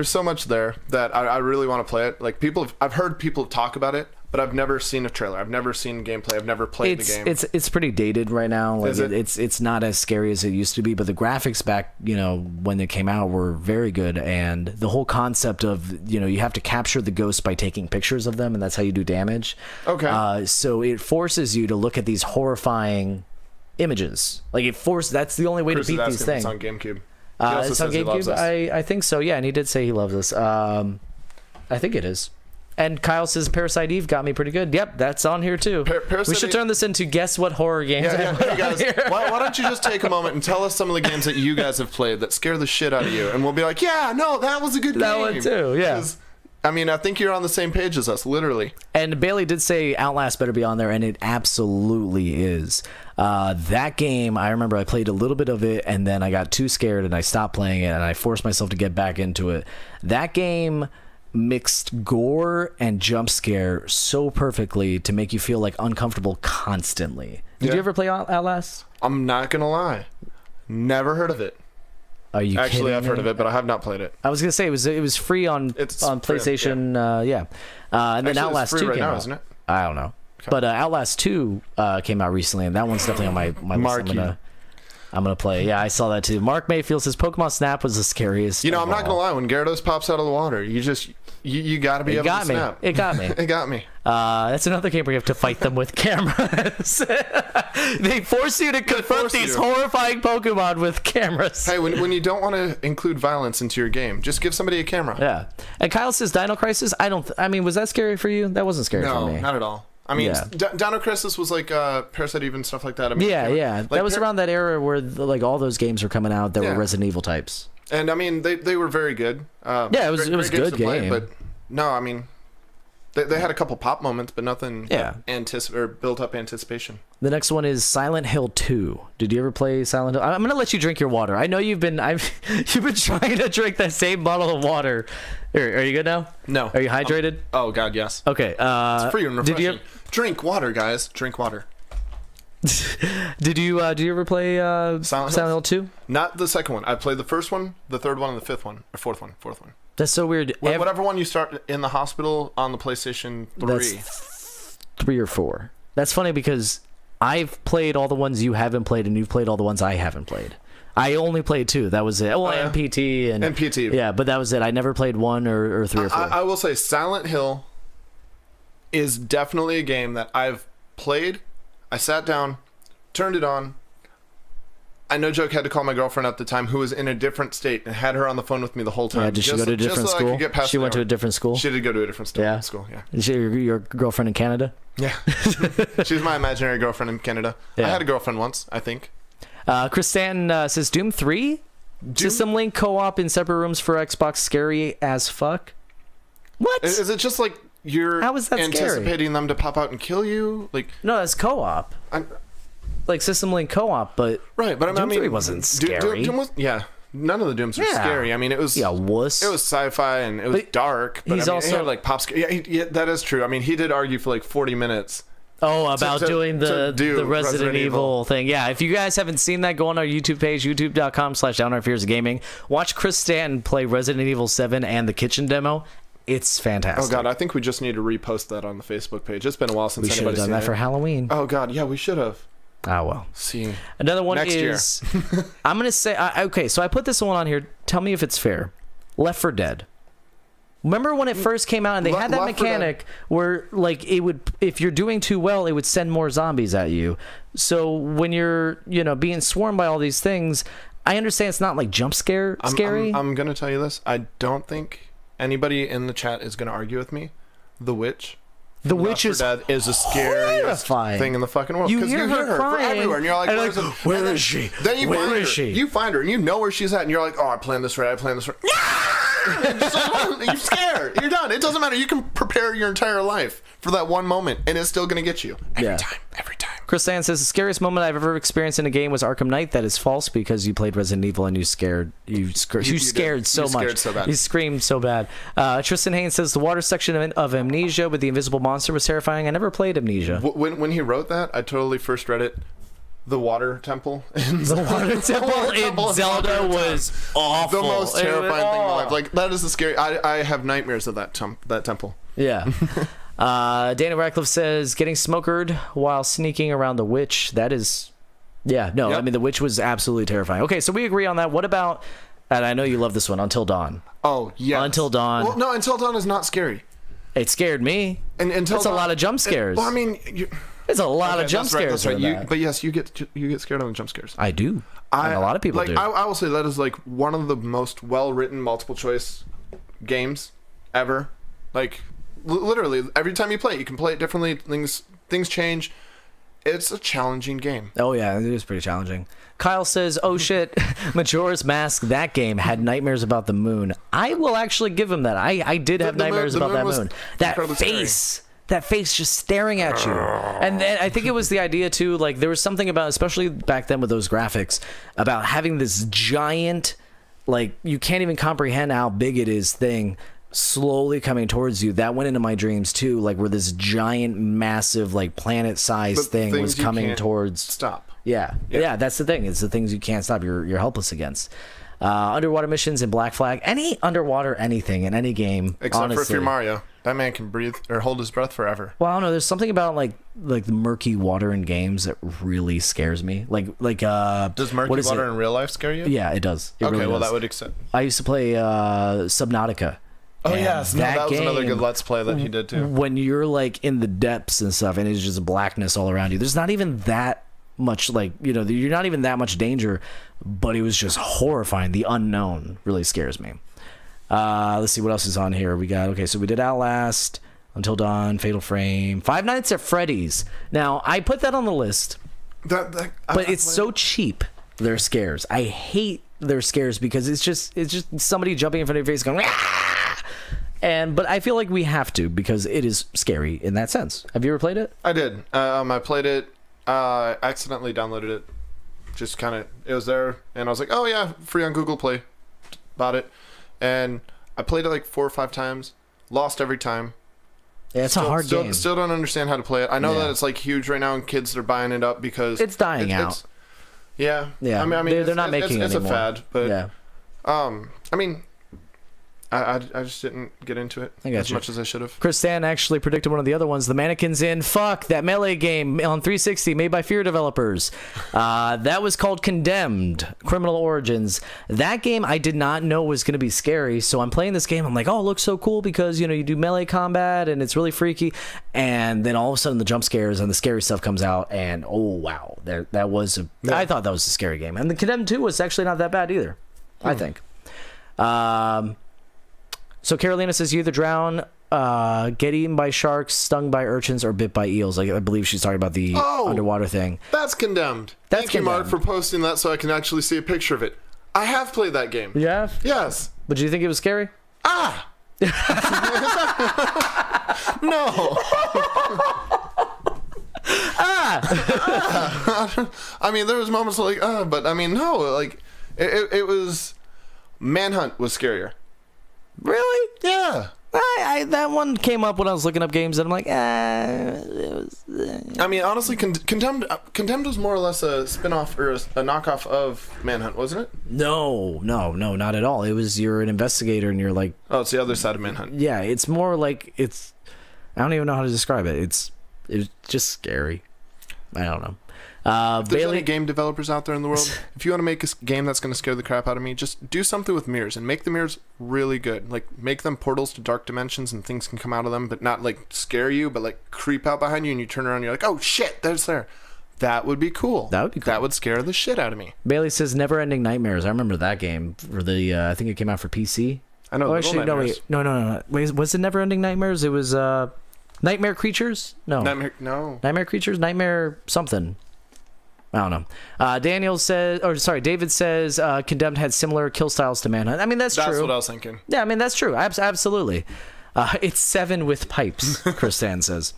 so much there that I really want to play it. Like I've heard people talk about it, but I've never seen a trailer. I've never seen gameplay. I've never played the game. It's pretty dated right now. Like Is it? It's not as scary as it used to be, but the graphics back, when they came out were very good, and the whole concept of, you have to capture the ghosts by taking pictures of them, and that's how you do damage. Okay. So it forces you to look at these horrifying images. Like that's the only way Chris to beat these things. It's on GameCube. It's on GameCube. I think so. Yeah, and he did say he loves this. I think it is. And Kyle says Parasite Eve got me pretty good. Yep, that's on here too. We should turn this into guess what horror games. Yeah. Hey guys, why don't you just take a moment and tell us some of the games that you guys have played that scare the shit out of you, and we'll be like, yeah, no, that was a good game. That one too. Yeah. I mean, I think you're on the same page as us, literally. And Bailey did say Outlast better be on there, and it absolutely is. That game, I remember I played a little bit of it, and then I got too scared, and I stopped playing it, and I forced myself to get back into it. That game mixed gore and jump scare so perfectly to make you feel like uncomfortable constantly. Did you ever play Outlast? I'm not gonna lie, never heard of it. Are you Actually, kidding I've heard me? of it, but I have not played it. I was gonna say it was free on PlayStation. And then Outlast 2 came out. Isn't it? I don't know, but Outlast 2 came out recently, and that one's definitely on my list. I'm gonna play. Yeah, I saw that too. Mark Mayfield says Pokemon Snap was the scariest. I'm not gonna lie. When Gyarados pops out of the water, you gotta be able to snap. It got me. It got me. That's another game where you have to fight them with cameras. They force you to confront these horrifying Pokemon with cameras. Hey, when you don't want to include violence into your game, just give somebody a camera. Yeah. And Kyle says Dino Crisis. I mean, was that scary for you? That wasn't scary for me. No, not at all. I mean, Dino Crisis was like Parasite Eve and stuff like that. I mean, Like that was around that era where all those games were coming out that were Resident Evil types. And I mean, they were very good. It was a good game. But no, I mean, they had a couple pop moments, but nothing built up anticipation. The next one is Silent Hill 2. Did you ever play Silent Hill? I'm gonna let you drink your water. I know you've been trying to drink that same bottle of water. Are you good now? No. Are you hydrated? Oh God, yes. Okay. It's free and refreshing. Drink water, guys. Drink water. Did you ever play Silent Hill 2? Not the second one. I played the first one, the third one, and the fifth one, or fourth one. That's so weird. Whatever one you start in the hospital on the PlayStation 3. That's 3 or 4. That's funny because I've played all the ones you haven't played, and you've played all the ones I haven't played. I only played 2. That was it. Well, MPT and MPT. Yeah, but that was it. I never played 1 or 3 or 4. I will say Silent Hill is definitely a game that I've played. I sat down, turned it on. I no joke had to call my girlfriend at the time, who was in a different state, and had her on the phone with me the whole time. Yeah, did she go to a different school? She went to a different school? She did go to a different school, yeah. Is she your girlfriend in Canada? Yeah. She's my imaginary girlfriend in Canada. Yeah. I had a girlfriend once, I think. Chris Stanton says Doom 3? System Link co-op in separate rooms for Xbox scary as fuck? What? Is it just like you're anticipating them to pop out and kill you? Like no, that's co-op. Like System Link co-op, but right. But Doom 3 wasn't scary. Doom was, none of the Dooms were scary. I mean, it was wuss. It was sci-fi and it was dark. But he's also it had like pop scare. Yeah, that is true. I mean, he did argue for like 40 minutes. Oh, about doing the Resident Evil thing. Yeah, if you guys haven't seen that, go on our YouTube page, youtube.com/DownOurFearsGaming. Watch Chris Stanton play Resident Evil 7 and the kitchen demo. It's fantastic. Oh God, I think we just need to repost that on the Facebook page. It's been a while since anybody's done that for Halloween. Oh God, yeah, we should have. Oh well. See. Another one next is I'm gonna say okay. So I put this one on here. Tell me if it's fair. Left 4 Dead. Remember when it first came out and they had that mechanic where like it would, if you're doing too well, it would send more zombies at you. So when you're being swarmed by all these things, I understand it's not like jump scary. I'm gonna tell you this. I don't think anybody in the chat is gonna argue with me. The Witch. The Witch is the scariest thing in the fucking world. You hear her crying everywhere, and you're like, where is she? Then you where find is her. she? You find her, and you know where she's at, and you're like, oh, I planned this right. You're scared. You're done. It doesn't matter. You can prepare your entire life for that one moment, and it's still going to get you. Every time. Chris Sand says the scariest moment I've ever experienced in a game was Arkham Knight. That is false because you played Resident Evil and you scared so much. Scared so bad. You screamed so bad. Tristan Haynes says the water section of Amnesia with the invisible monster was terrifying. I never played Amnesia. When he wrote that, I totally first read it. The water temple. The water temple in Zelda was awful. The most terrifying thing in my life. Like, that is the scary. I have nightmares of that temple. Yeah. Dana Radcliffe says getting smokered while sneaking around the witch. That is, yeah, no. Yep. I mean, the witch was absolutely terrifying. Okay, so we agree on that. What about? And I know you love this one. Until Dawn. Oh yeah. Until Dawn. Well, no, Until Dawn is not scary. It scared me. And Until Dawn, a lot of jump scares. Well, I mean. There's a lot of jump scares. That's right. But yes, you get scared on the jump scares. I do. And a lot of people do. I will say that is like one of the most well-written multiple choice games ever. Like literally, every time you play it, you can play it differently. Things change. It's a challenging game. Oh yeah, it is pretty challenging. Kyle says, "Oh shit, Majora's Mask. That game had nightmares about the moon." I will actually give him that. I did have nightmares about that moon. That face. Scary. That face just staring at you. And then I think it was the idea too, like there was something about, especially back then with those graphics, about having this giant, like you can't even comprehend how big it is thing slowly coming towards you. That went into my dreams too, like where this giant, massive, like planet-sized thing was coming towards. Stop. Yeah, that's the thing. It's the things you can't stop. You're helpless against. Underwater missions in Black Flag, any underwater anything in any game, except honestly. for if you're Mario, that man can breathe or hold his breath forever. Well, I don't know. There's something about like the murky water in games that really scares me. Does murky water in real life scare you? Yeah, it does. It okay, really well does. that would accept. I used to play Subnautica. Oh yes, that was another good Let's Play that he did too. When you're like in the depths and stuff, and it's just blackness all around you. There's not even that much, like, you know, you're not even that much danger, but it was just horrifying. The unknown really scares me. Let's see what else is on here. We got, okay, so we did Outlast, Until Dawn, Fatal Frame, Five Nights at Freddy's. Now I put that on the list, but it's so cheap. Their scares, I hate their scares because it's just somebody jumping in front of your face going Rah! But I feel like we have to because it is scary in that sense. Have you ever played it? I did. I played it. Accidentally downloaded it. Just kind of, it was there, and I was like, oh yeah, free on Google Play. Bought it, and I played it like 4 or 5 times. Lost every time. Yeah, it's a hard game. Still don't understand how to play it. I know that it's like huge right now, and kids are buying it up because it's dying out. Yeah. I mean, they're not making it anymore. It's a fad, but yeah. I mean, I just didn't get into it as much as I should have. Chris Stan actually predicted one of the other ones. The mannequins in that Melee game on 360 made by Fear developers. That was called Condemned: Criminal Origins. That game I did not know was going to be scary. So I'm playing this game. I'm like, oh, it looks so cool because, you know, you do melee combat and it's really freaky. And then all of a sudden the jump scares and the scary stuff comes out. And oh wow, that was I thought that was a scary game. And the Condemned 2 was actually not that bad either, I think. So Carolina says you either drown, get eaten by sharks, stung by urchins, or bit by eels. Like, I believe she's talking about the underwater thing. That's Condemned. Thank you, Mark, for posting that so I can actually see a picture of it. I have played that game. You have? Yes. But do you think it was scary? Ah! No. I mean, there was moments like, but I mean, no, like, it was, Manhunt was scarier. Really? Yeah. That one came up when I was looking up games, and I'm like, it was. I mean, honestly, Condemned was more or less a spin-off or a knockoff of Manhunt, wasn't it? No, not at all. It was, you're an investigator, and you're like. Oh, it's the other side of Manhunt. Yeah, it's more like I don't even know how to describe it. It's just scary. I don't know. If there's any game developers out there in the world, if you want to make a game that's going to scare the crap out of me, just do something with mirrors and make the mirrors really good. Like, make them portals to dark dimensions and things can come out of them, but not like scare you, but like creep out behind you and you turn around and you're like, oh shit, there's there. That would be cool. That would be cool. That would scare the shit out of me. Bailey says Never Ending Nightmares. I remember that game for the I think it came out for PC. I know. Oh, actually, no, wait. No. Wait, was it Never Ending Nightmares? It was Nightmare Creatures? No. Nightmare Creatures? Nightmare something. I don't know. Daniel says, or sorry, David says, Condemned had similar kill styles to Manhunt. I mean, that's true. That's what I was thinking. Yeah, I mean, that's true. Absolutely. It's 7 with pipes, Kristan says.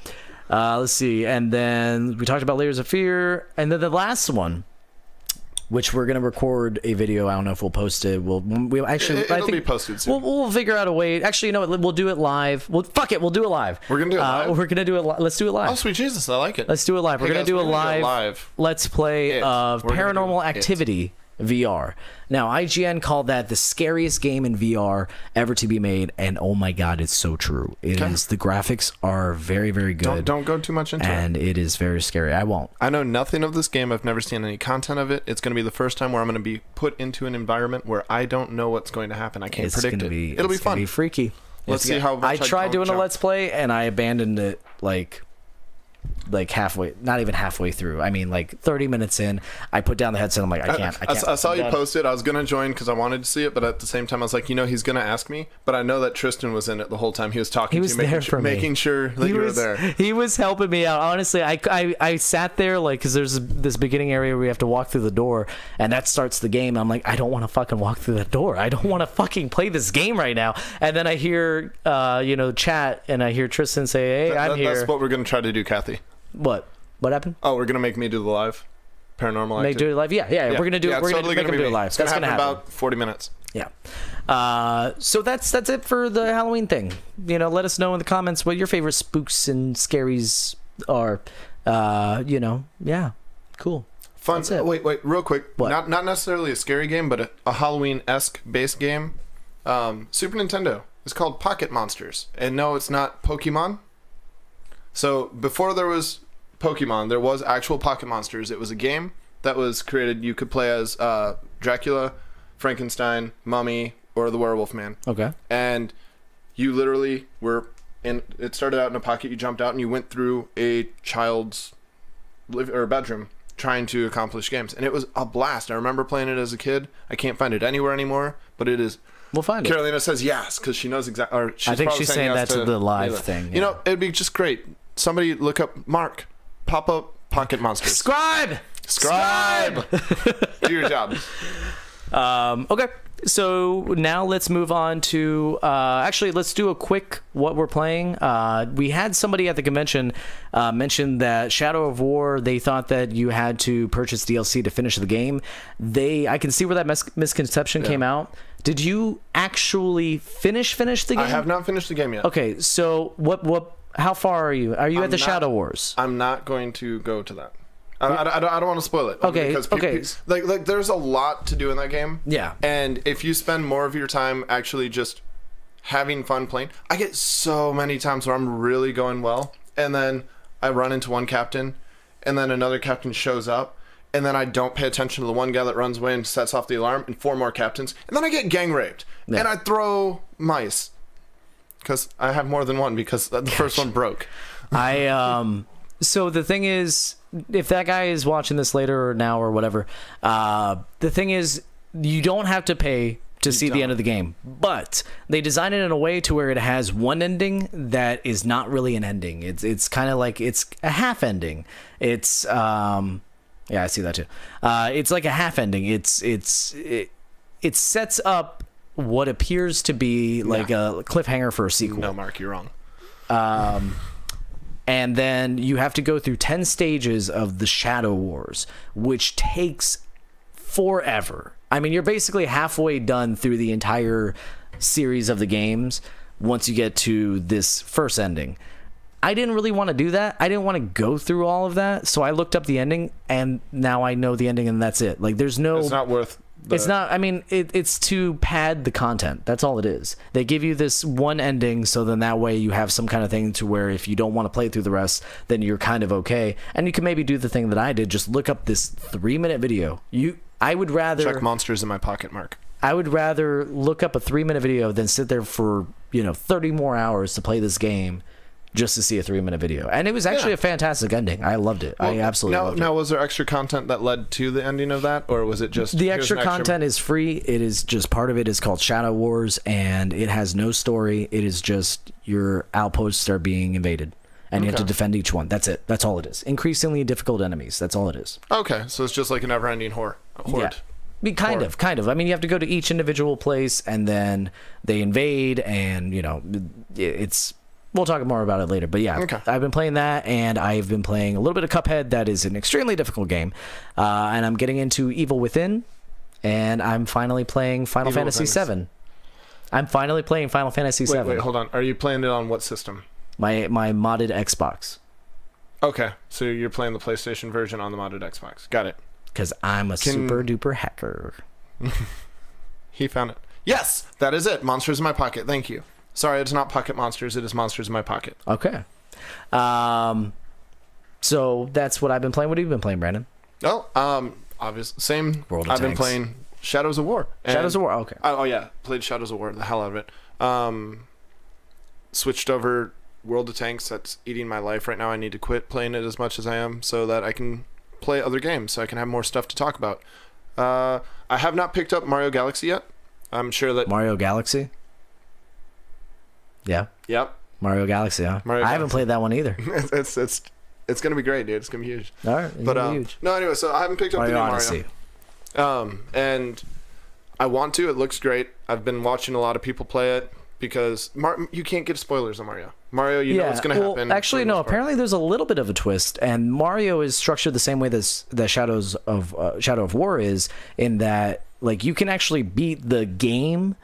Let's see. And then we talked about Layers of Fear. And then the last one, which we're going to record a video. I don't know if we'll post it. We'll actually, It'll be posted soon. We'll figure out a way. Actually, you know what? We'll do it live. Fuck it. We'll do it live. We're going to do it live? We're going to do it let's do it live. Oh, sweet Jesus. I like it. Let's do it live. We're going to do a live, live Let's Play of Paranormal Activity VR. Now, IGN called that the scariest game in VR ever to be made, and oh my god, it's so true. It is. The graphics are very, very good. Don't go too much into it. And it is very scary. I won't. I know nothing of this game. I've never seen any content of it. It's going to be the first time where I'm going to be put into an environment where I don't know what's going to happen. I can't predict it. It'll be fun. It'll be freaky. Let's see how much I tried doing a Let's Play, and I abandoned it like halfway, not even halfway through. I mean, like 30 minutes in, I put down the headset. I'm like, I can't. I saw you post it. I was gonna join because I wanted to see it, but at the same time, I was like, he's gonna ask me. But I know that Tristan was in it the whole time. He was talking. He was to me, making sure that you were there. He was helping me out. Honestly, I sat there like because there's this beginning area where we have to walk through the door, and that starts the game. I'm like, I don't want to fucking walk through that door. I don't want to fucking play this game right now. And then I hear chat, and I hear Tristan say, "Hey, I'm here." That's what we're gonna try to do, Kathy. What happened? Oh, we're gonna make me do the live Paranormal Activity. Do it live. Yeah. We're gonna do. We're totally gonna do it live. That's gonna happen about 40 minutes. Yeah. So that's it for the Halloween thing. Let us know in the comments what your favorite spooks and scaries are. Yeah. Cool. Fun. Wait, real quick. What? Not necessarily a scary game, but a Halloween-esque based game. Super Nintendo. It's called Pocket Monsters, and no, it's not Pokemon. So before there was Pokemon, there was actual Pocket Monsters. It was a game that was created. You could play as Dracula, Frankenstein, Mummy, or the Werewolf Man. Okay. And you literally were in. It started out in a pocket. You jumped out and you went through a child's bedroom trying to accomplish games, and it was a blast. I remember playing it as a kid. I can't find it anywhere anymore, but it is. We'll find it. Carolina says yes because she knows exactly. I think she's saying that's the live thing. Yeah. It'd be just great. Somebody look up Mark. Pop up Pocket Monsters. Subscribe. Do your job. Okay. So now let's move on to actually let's do a quick what we're playing. We had somebody at the convention mention that Shadow of War, they thought that you had to purchase DLC to finish the game. I can see where that misconception came out. Did you actually finish the game? I have not finished the game yet. Okay, so how far are you? Are you at the Shadow Wars? I'm not going to go to that. I don't want to spoil it. Okay. Because like there's a lot to do in that game. Yeah. And if you spend more of your time actually just having fun playing, I get so many times where I'm really going well, and then I run into one captain, and then another captain shows up, and then I don't pay attention to the one guy that runs away and sets off the alarm, and 4 more captains, and then I get gang raped, and I throw mice. Because I have more than one because the first one broke. So the thing is, if that guy is watching this later or now or whatever, the thing is, you don't have to pay to see the end of the game, but they designed it in a way to where it has one ending that is not really an ending. It's kind of like it's a half ending. It's yeah, I see that too. It's like a half ending. It sets up what appears to be like a cliffhanger for a sequel. No, Mark, you're wrong. And then you have to go through 10 stages of the Shadow Wars, which takes forever. I mean, you're basically halfway done through the entire series of the games once you get to this first ending. I didn't really want to do that. I didn't want to go through all of that, so I looked up the ending, and now I know the ending, and that's it. Like, there's no... It's not worth... It's not. I mean, it's to pad the content. That's all it is. They give you this one ending, so then that way you have some kind of thing to where if you don't want to play through the rest, then you're kind of okay. And you can maybe do the thing that I did, just look up this 3-minute video. I would rather check monsters in my pocket, Mark. I would rather look up a 3-minute video than sit there for 30 more hours to play this game just to see a 3-minute video. And it was actually a fantastic ending. I loved it. I absolutely loved it. Now, was there extra content that led to the ending of that, or was it just... The extra content is free. It is just part of it is called Shadow Wars, and it has no story. It is just your outposts are being invaded. and you have to Okay. defend each one. That's it. That's all it is. Increasingly difficult enemies. That's all it is. Okay, so it's just like a never-ending horde. Yeah. Kind of. I mean, you have to go to each individual place, and then they invade, and it's. We'll talk more about it later, but yeah, Okay. I've been playing that, and I've been playing a little bit of Cuphead. That is an extremely difficult game, and I'm getting into Evil Within, and I'm finally playing Final Evil Fantasy Within. VII. I'm finally playing Final Fantasy VII. Wait, hold on. Are you playing it on what system? My modded Xbox, Okay, so you're playing the PlayStation version on the modded Xbox. Got it. because I'm a super duper hacker. He found it. Yes, that is it. Monsters in my pocket. Thank you. Sorry, it's not Pocket Monsters. It is Monsters in my pocket. Okay, so that's what I've been playing. What have you been playing, Brandon? Oh, obvious. Same. World of I've been Tanks. playing Shadows of War. Shadows of War. Okay. Oh yeah, played Shadows of War. The hell out of it. Switched over World of Tanks. That's eating my life right now. I need to quit playing it as much as I am so that I can play other games, so I can have more stuff to talk about. I have not picked up Mario Galaxy yet. I'm sure that. Mario Galaxy. Yeah, Yep. Mario Galaxy. Huh? Mario I haven't Galaxy. played that one either. It's gonna be great, dude. It's gonna be huge. All right, But huge. no, anyway, so I haven't picked up Mario the new Odyssey. Mario. And I want to. It looks great. I've been watching a lot of people play it because you can't get spoilers on Mario. Mario, you know what's gonna happen. Actually, for the no. most part. Apparently, there's a little bit of a twist, and Mario is structured the same way that Shadow of War is, in that like you can actually beat the game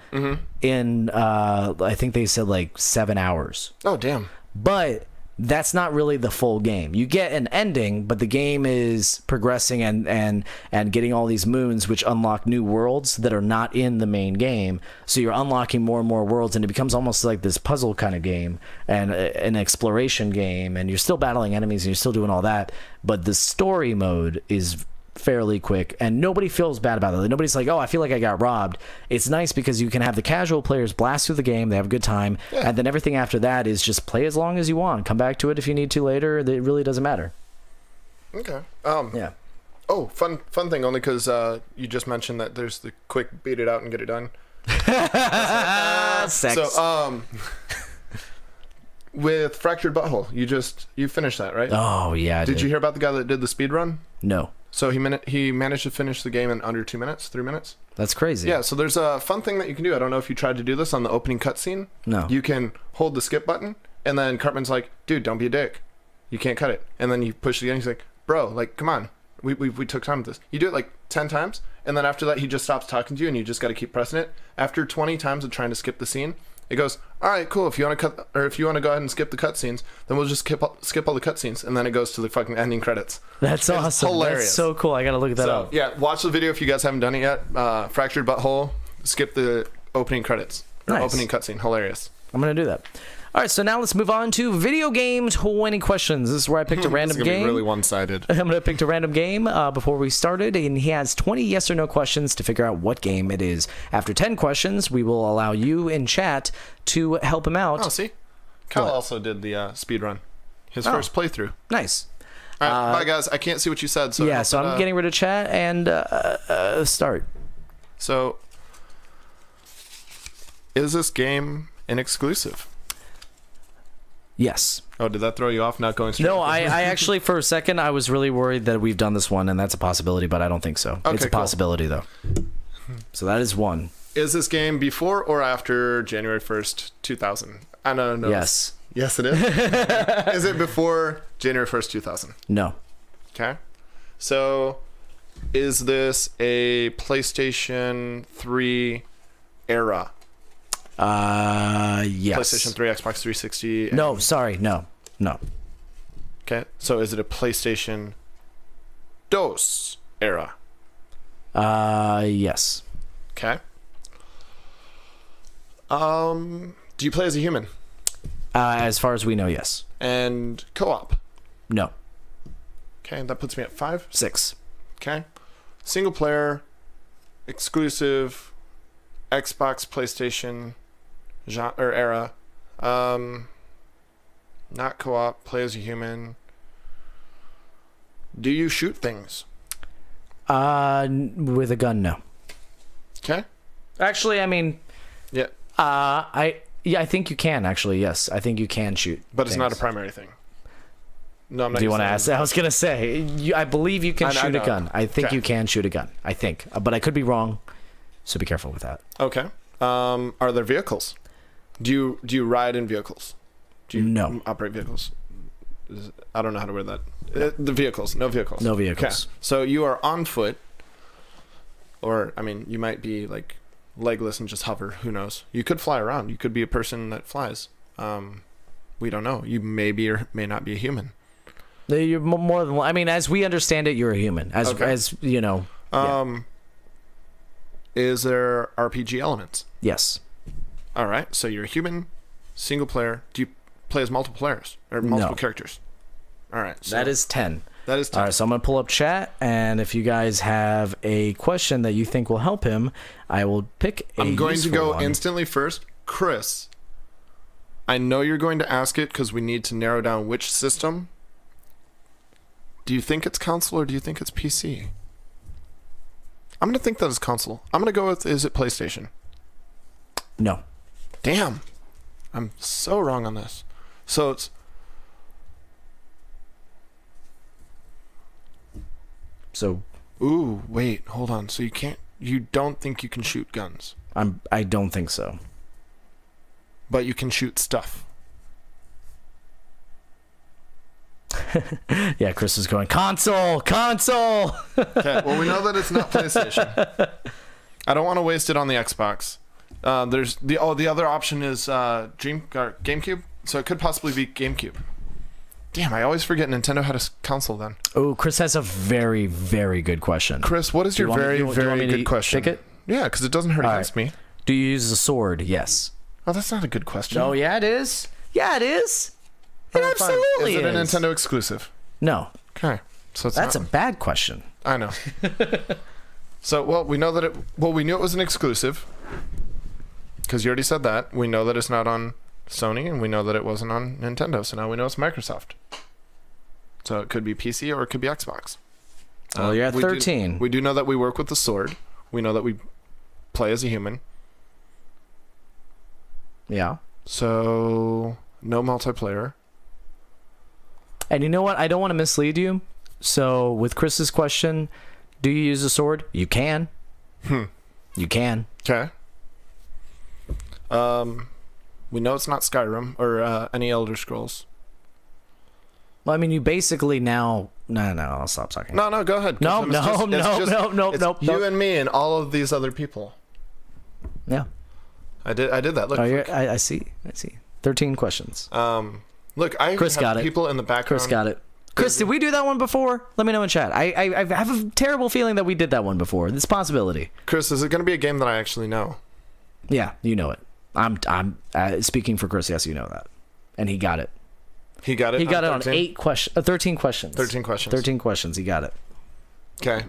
in I think they said like 7 hours, Oh damn. but that's not really the full game. You get an ending, but the game is progressing and getting all these moons, which unlock new worlds that are not in the main game. So you're unlocking more and more worlds, and it becomes almost like this puzzle kind of game and an exploration game. And you're still battling enemies, and you're still doing all that. But the story mode is fairly quick, and nobody feels bad about it. Nobody's like, oh, I feel like I got robbed. It's nice because you can have the casual players blast through the game, they have a good time, and then everything after that is just play as long as you want, come back to it if you need to later. It really doesn't matter. Okay. Yeah. Oh, fun thing. Only because you just mentioned that there's the quick beat it out and get it done. Sex. So with Fractured Butthole, you finished that, right? Oh yeah. Did you hear about the guy that did the speed run? No. So he managed to finish the game in under 2 minutes, 3 minutes. That's crazy. Yeah, so there's a fun thing that you can do. I don't know if you tried to do this on the opening cutscene. No. You can hold the skip button, and then Cartman's like, dude, don't be a dick. You can't cut it. And then you push it again. He's like, bro, like, come on. We took time with this. You do it like 10 times, and then after that, he just stops talking to you, and you just got to keep pressing it. After 20 times of trying to skip the scene, it goes, all right, cool. If you want to cut, or if you want to go ahead and skip the cutscenes, then we'll just skip all the cutscenes, and then it goes to the fucking ending credits. That's It's awesome. hilarious. That's so cool. I gotta look that So up. yeah, watch the video if you guys haven't done it yet. Fractured Butthole. Skip the opening credits. Or Nice. opening cutscene. Hilarious. I'm gonna do that. All right, so now let's move on to video game 20 questions. This is where I picked a random It's gonna game. be really one-sided. I'm going to pick a random game before we started, and he has 20 yes or no questions to figure out what game it is. After 10 questions, we will allow you in chat to help him out. Oh, see, Kyle What? also did the speed run. His first playthrough. Nice. All right, bye guys. I can't see what you said. So Yeah, so I'm getting rid of chat and start. So, is this game an exclusive? Yes. Oh, did that throw you off? Not going straight. No, with I this? actually, for a second, I was really worried that we've done this one, and that's a possibility, but I don't think so. Okay, It's a cool. possibility, though. So that is one. Is this game before or after January 1st, 2000? I don't know. Yes. Yes, it is. Is it before January 1st, 2000? No. Okay. So, is this a PlayStation 3 era? Yes. PlayStation 3, Xbox 360? No, sorry, no. No. Okay. So, is it a PlayStation DOS era? Yes. Okay. Do you play as a human? As far as we know, yes. And co-op? No. Okay, that puts me at 5. 6. Okay. Single player, exclusive, Xbox, PlayStation, genre, or era. Not co-op, play as a human. Do you shoot things? With a gun, no. Okay. Actually, I mean, Yeah. I think you can actually. Yes, I think you can shoot. But it's not a things. primary thing. No, I'm not. Do you want to using ask? I was gonna say, I believe you can shoot a know. gun. I think Okay. you can shoot a gun. I think, but I could be wrong. So be careful with that. Okay. Are there vehicles? Do you ride in vehicles? Do you No. operate vehicles? I don't know how to word that. The vehicles. No vehicles. No Okay. vehicles. So you are on foot, or I mean, you might be like legless and just hover. Who knows? You could fly around. You could be a person that flies. We don't know. You may be or may not be a human. You're more than. I mean, as we understand it, you're a human. As you know. Yeah. Is there RPG elements? Yes. All right. So you're a human, single player. Do you play as multiple players or multiple characters? All right. So That is 10. That is 10. All right, so I'm going to pull up chat, and if you guys have a question that you think will help him, I will pick a I'm going to useful go one. instantly first. Chris, I know you're going to ask it because we need to narrow down which system. Do you think it's console or do you think it's PC? I'm going to think that it's console. I'm going to go with, is it PlayStation? No. Damn. I'm so wrong on this. So it's... So Ooh, wait, hold on. So you don't think you can shoot guns, I don't think so. but you can shoot stuff. Yeah, Chris is going, console! Okay, well, we know that it's not PlayStation. I don't want to waste it on the Xbox. There's the other option is GameCube, so it could possibly be GameCube. Damn, I always forget Nintendo had a console then. Oh, Chris has a very, very good question. Chris, what is Do you your want me- very, do you want very me to good question? pick it? Yeah, because it doesn't hurt All against me. Do you use a sword? Yes. Oh, that's not a good question. Oh, yeah, it is. Yeah, it is. It Alright, fine. absolutely Is it a Nintendo exclusive? No. Okay, so it's That's not. a bad question. I know. So, well, we know that it. Well, we knew it was an exclusive because you already said that. We know that it's not on Sony, and we know that it wasn't on Nintendo. So now we know it's Microsoft. So it could be PC or it could be Xbox. Well, you're at we 13. We do know that we work with the sword. We know that we play as a human. Yeah. So no multiplayer. And you know what? I don't want to mislead you. So with Chris's question, do you use a sword? You can. You can. Okay. We know it's not Skyrim or any Elder Scrolls. Well, I mean, you basically now... No, I'll stop talking. No, go ahead. No, It's no. you and me and all of these other people. Yeah. I did that. Look, Oh, I see. 13 questions. look. I Chris have got it. people in the background. Chris got it. Chris, did we do that one before? Let me know in chat. I have a terrible feeling that we did that one before. This possibility. Chris, is it going to be a game that I actually know? Yeah, you know it. I'm speaking for Chris. Yes, you know that. And he got it. He got it. He got it on 13? 13 questions. 13 questions. 13 questions. He got it. Okay.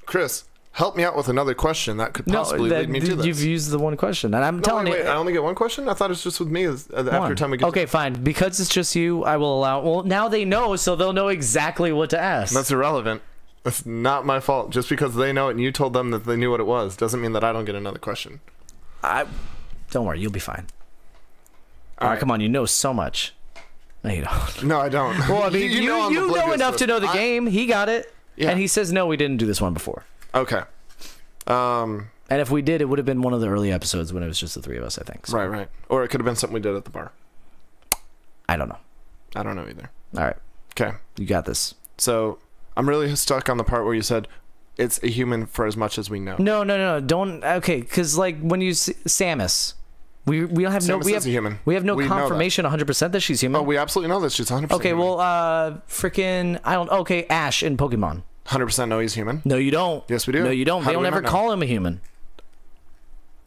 Chris, help me out with another question that could possibly lead me to this. You've used the one question, and I'm No, telling wait, you. I only get one question? I thought it's just with me after One. time we get Okay, fine. Because it's just you, I will allow. Well, now they know, so they'll know exactly what to ask. That's irrelevant. That's not my fault. Just because they know it and you told them that they knew what it was doesn't mean that I don't get another question. Don't worry, you'll be fine. All right. Come on, you know so much. No, you don't. No, I don't. Well, I mean, you know enough to know the game. He got it, Yeah. and he says no, we didn't do this one before. Okay. And if we did, it would have been one of the early episodes when it was just the three of us, I think. So, Right. Or it could have been something we did at the bar. I don't know. I don't know either. All right, Okay. you got this. So I'm really stuck on the part where you said it's a human for as much as we know. No. Don't. Okay, because like when you Samus, we don't have Samus is a human. We have no We know that. confirmation 100% that she's human. Oh, we absolutely know that she's 100%. Okay, human. well, freaking, I don't. Okay, Ash in Pokemon. 100% know he's human. No, you don't. Yes, we do. No, you don't. How They do don't we ever not know? call him a human.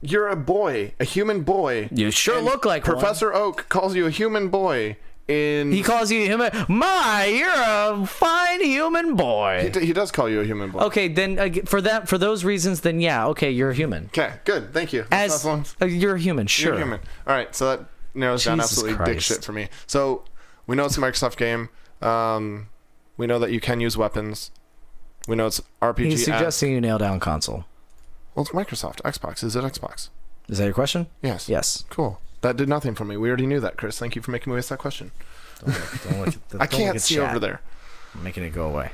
You're a boy, a human boy. You sure And look like one. Professor Oak calls you a human boy. He calls you human. You're a fine human boy. He does call you a human boy. Okay, then for those reasons, then yeah, okay, you're a human. Okay, good. Thank you. As you're a human, sure. You're human. All right, so that narrows down Jesus absolutely dick Christ. shit for me. So we know it's a Microsoft game. We know that you can use weapons. We know it's RPG. He's suggesting you nail down console. Well, it's Microsoft. Xbox. Is it Xbox? Is that your question? Yes. Yes. Cool. That did nothing for me. We already knew that, Chris. Thank you for making me waste that question. Don't look at the, I can't see over there. I'm making it go away.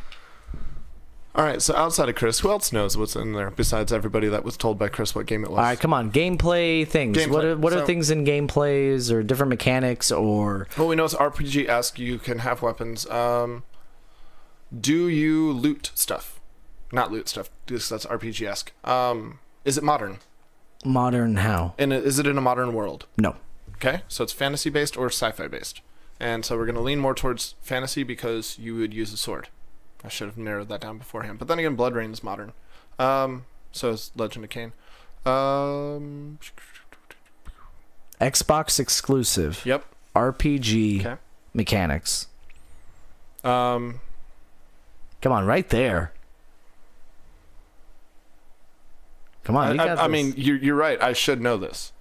All right, so outside of Chris, who else knows what's in there besides everybody that was told by Chris what game it was? All right, come on. Gameplay things. Gameplay. What are So- things in gameplays or different mechanics or... Well, we know it's RPG-esque. You can have weapons. Do you loot stuff? Not loot stuff, because that's RPG-esque. Is it modern? Modern how? And is it in a modern world? No. Okay, so it's fantasy-based or sci-fi-based. And so we're going to lean more towards fantasy because you would use a sword. I should have narrowed that down beforehand. But then again, Blood Rain is modern. So is Legend of Kain. Xbox exclusive. Yep. RPG Okay. mechanics. Um, Come on, right there. Come on, you got I this. mean, you're right. I should know this.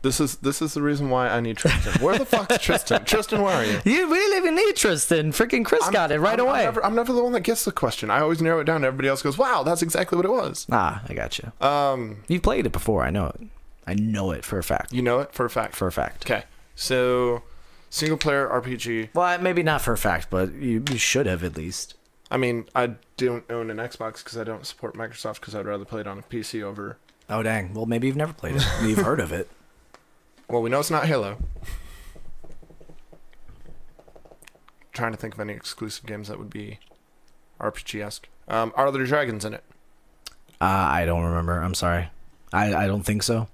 This is the reason why I need Tristan. Where the fuck's Tristan? Tristan, where are you? You really even need Tristan. Freaking Chris got it right away. I'm never the one that gets the question. I always narrow it down. Everybody else goes, "Wow, that's exactly what it was." Ah, I got you. Um, You've played it before. I know it. I know it for a fact. you know it for a fact. For a fact. Okay, so single player RPG. Well, maybe not for a fact, but you should have at least. I mean, I don't own an Xbox because I don't support Microsoft because I'd rather play it on a PC over. Oh, dang. Well, maybe you've never played it. You've heard of it. Well, we know it's not Halo. Trying to think of any exclusive games that would be RPG-esque. Are there dragons in it? I don't remember. I'm sorry. I don't think so.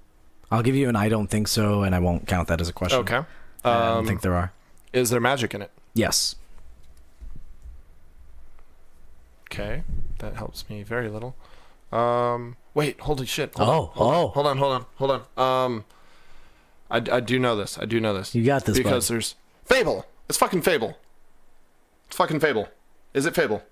I'll give you an I don't think so, and I won't count that as a question. Okay. I don't think there are. Is there magic in it? Yes. Okay, that helps me very little. Wait, holy shit. Hold on. I do know this. You got this, because bud. there's Fable. It's fucking Fable. It's fucking Fable. Is it Fable?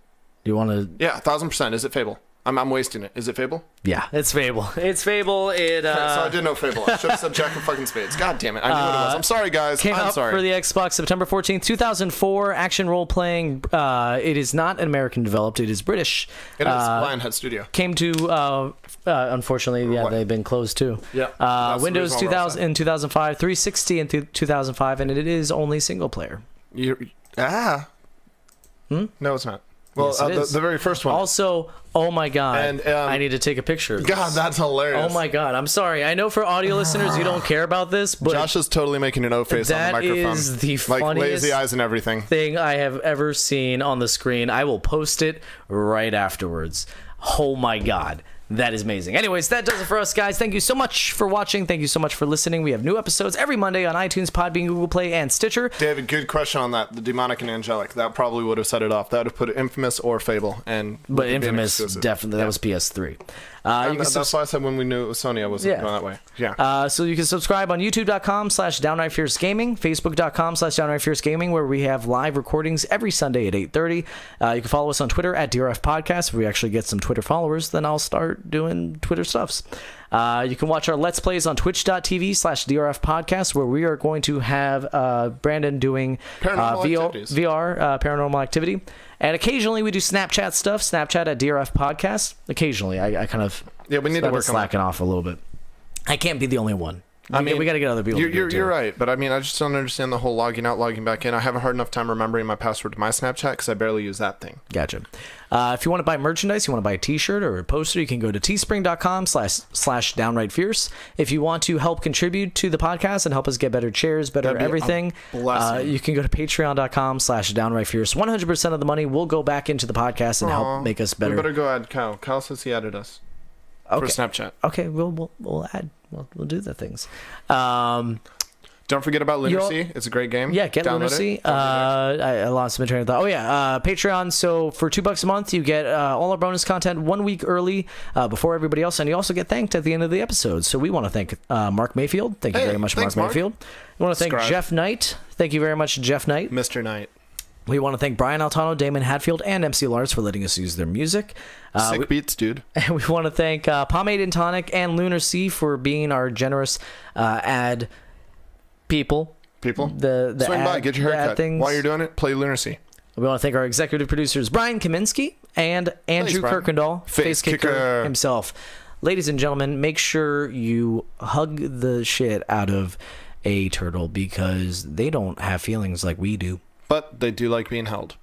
Do you want to... Yeah, 1000%. Is it Fable? I'm wasting it. Is it Fable? Yeah, it's Fable. It's Fable. It So I did know Fable. I should have said Jack of fucking Spades. God damn it. I knew what it was. I'm sorry, guys. came I'm out sorry. for the Xbox September 14th, 2004. Action role-playing. It is not American developed. It is British. It is Lionhead Studio. Came to... unfortunately, yeah, What? they've been closed too. Yeah, that's the Windows reason why we're 2000 in 2005, 360 in 2005, and it is only single player. No, it's not. Well, Yes, it is. the very first one. Also, oh my god, And, I need to take a picture of this. God, that's hilarious. Oh my god, I'm sorry. I know for audio listeners you don't care about this, but Josh is totally making an O face on the that microphone. is the like funniest lazy eyes and everything. thing I have ever seen on the screen. I will post it right afterwards. Oh my god. That is amazing. Anyways, that does it for us, guys. Thank you so much for watching. Thank you so much for listening. We have new episodes every Monday on iTunes, Podbean, Google Play, and Stitcher. David, good question on that. The demonic and angelic. That probably would have set it off. That would have put it Infamous or Fable. And But being Infamous, exclusive. definitely. That Yeah. was PS3. And You can that's why I said when we knew it was Sony, I wasn't Yeah. going that way. Yeah. So you can subscribe on youtube.com/downrightfiercegaming, facebook.com/downrightfiercegaming, where we have live recordings every Sunday at 8:30. You can follow us on Twitter at DRF Podcast. If we actually get some Twitter followers, then I'll start doing Twitter stuffs. You can watch our Let's Plays on twitch.tv/DRF Podcast, where we are going to have Brandon doing Paranormal activities. VR, paranormal activity. And occasionally we do Snapchat stuff, Snapchat at DRF Podcast. Occasionally. I kind of... Yeah, we need to I've been work on that. slacking off a little bit. I can't be the only one. I mean, we got to get other people. to do it, too. You're right, but I mean, I just don't understand the whole logging out, logging back in. I have a hard enough time remembering my password to my Snapchat because I barely use that thing. Gotcha. If you want to buy merchandise, you want to buy a t-shirt or a poster, you can go to teespring.com/downrightfierce. If you want to help contribute to the podcast and help us get better chairs, better That'd be a everything, blessing. you can go to patreon.com/downrightfierce. 100% of the money will go back into the podcast and help make us better. We better go add Kyle. Kyle says he added us for Okay. Snapchat. Okay, we'll add. We'll do the things. Don't forget about Lunacy. It's a great game. Yeah, get Download Lunacy. it. I lost my train of thought. Oh yeah, Patreon. So for $2 a month, you get all our bonus content 1 week early before everybody else, and you also get thanked at the end of the episode. So we want to thank Mark Mayfield. Thank you very much, thanks, Mark Mark. Mayfield. We want to thank Subscribe. Jeff Knight. Thank you very much, Jeff Knight. Mr. Knight. We want to thank Brian Altano, Damon Hadfield, and MC Lars for letting us use their music. Sick beats, dude. And we want to thank Pomade and Tonic and Lunar Sea for being our generous ad people. The Swing by, ad- get your the ad haircut. things. While you're doing it, play Lunacy. We want to thank our executive producers, Brian Kaminsky and Andrew Brian. Kirkendall, Face kicker. himself. Ladies and gentlemen, make sure you hug the shit out of a turtle because they don't have feelings like we do. But they do like being held.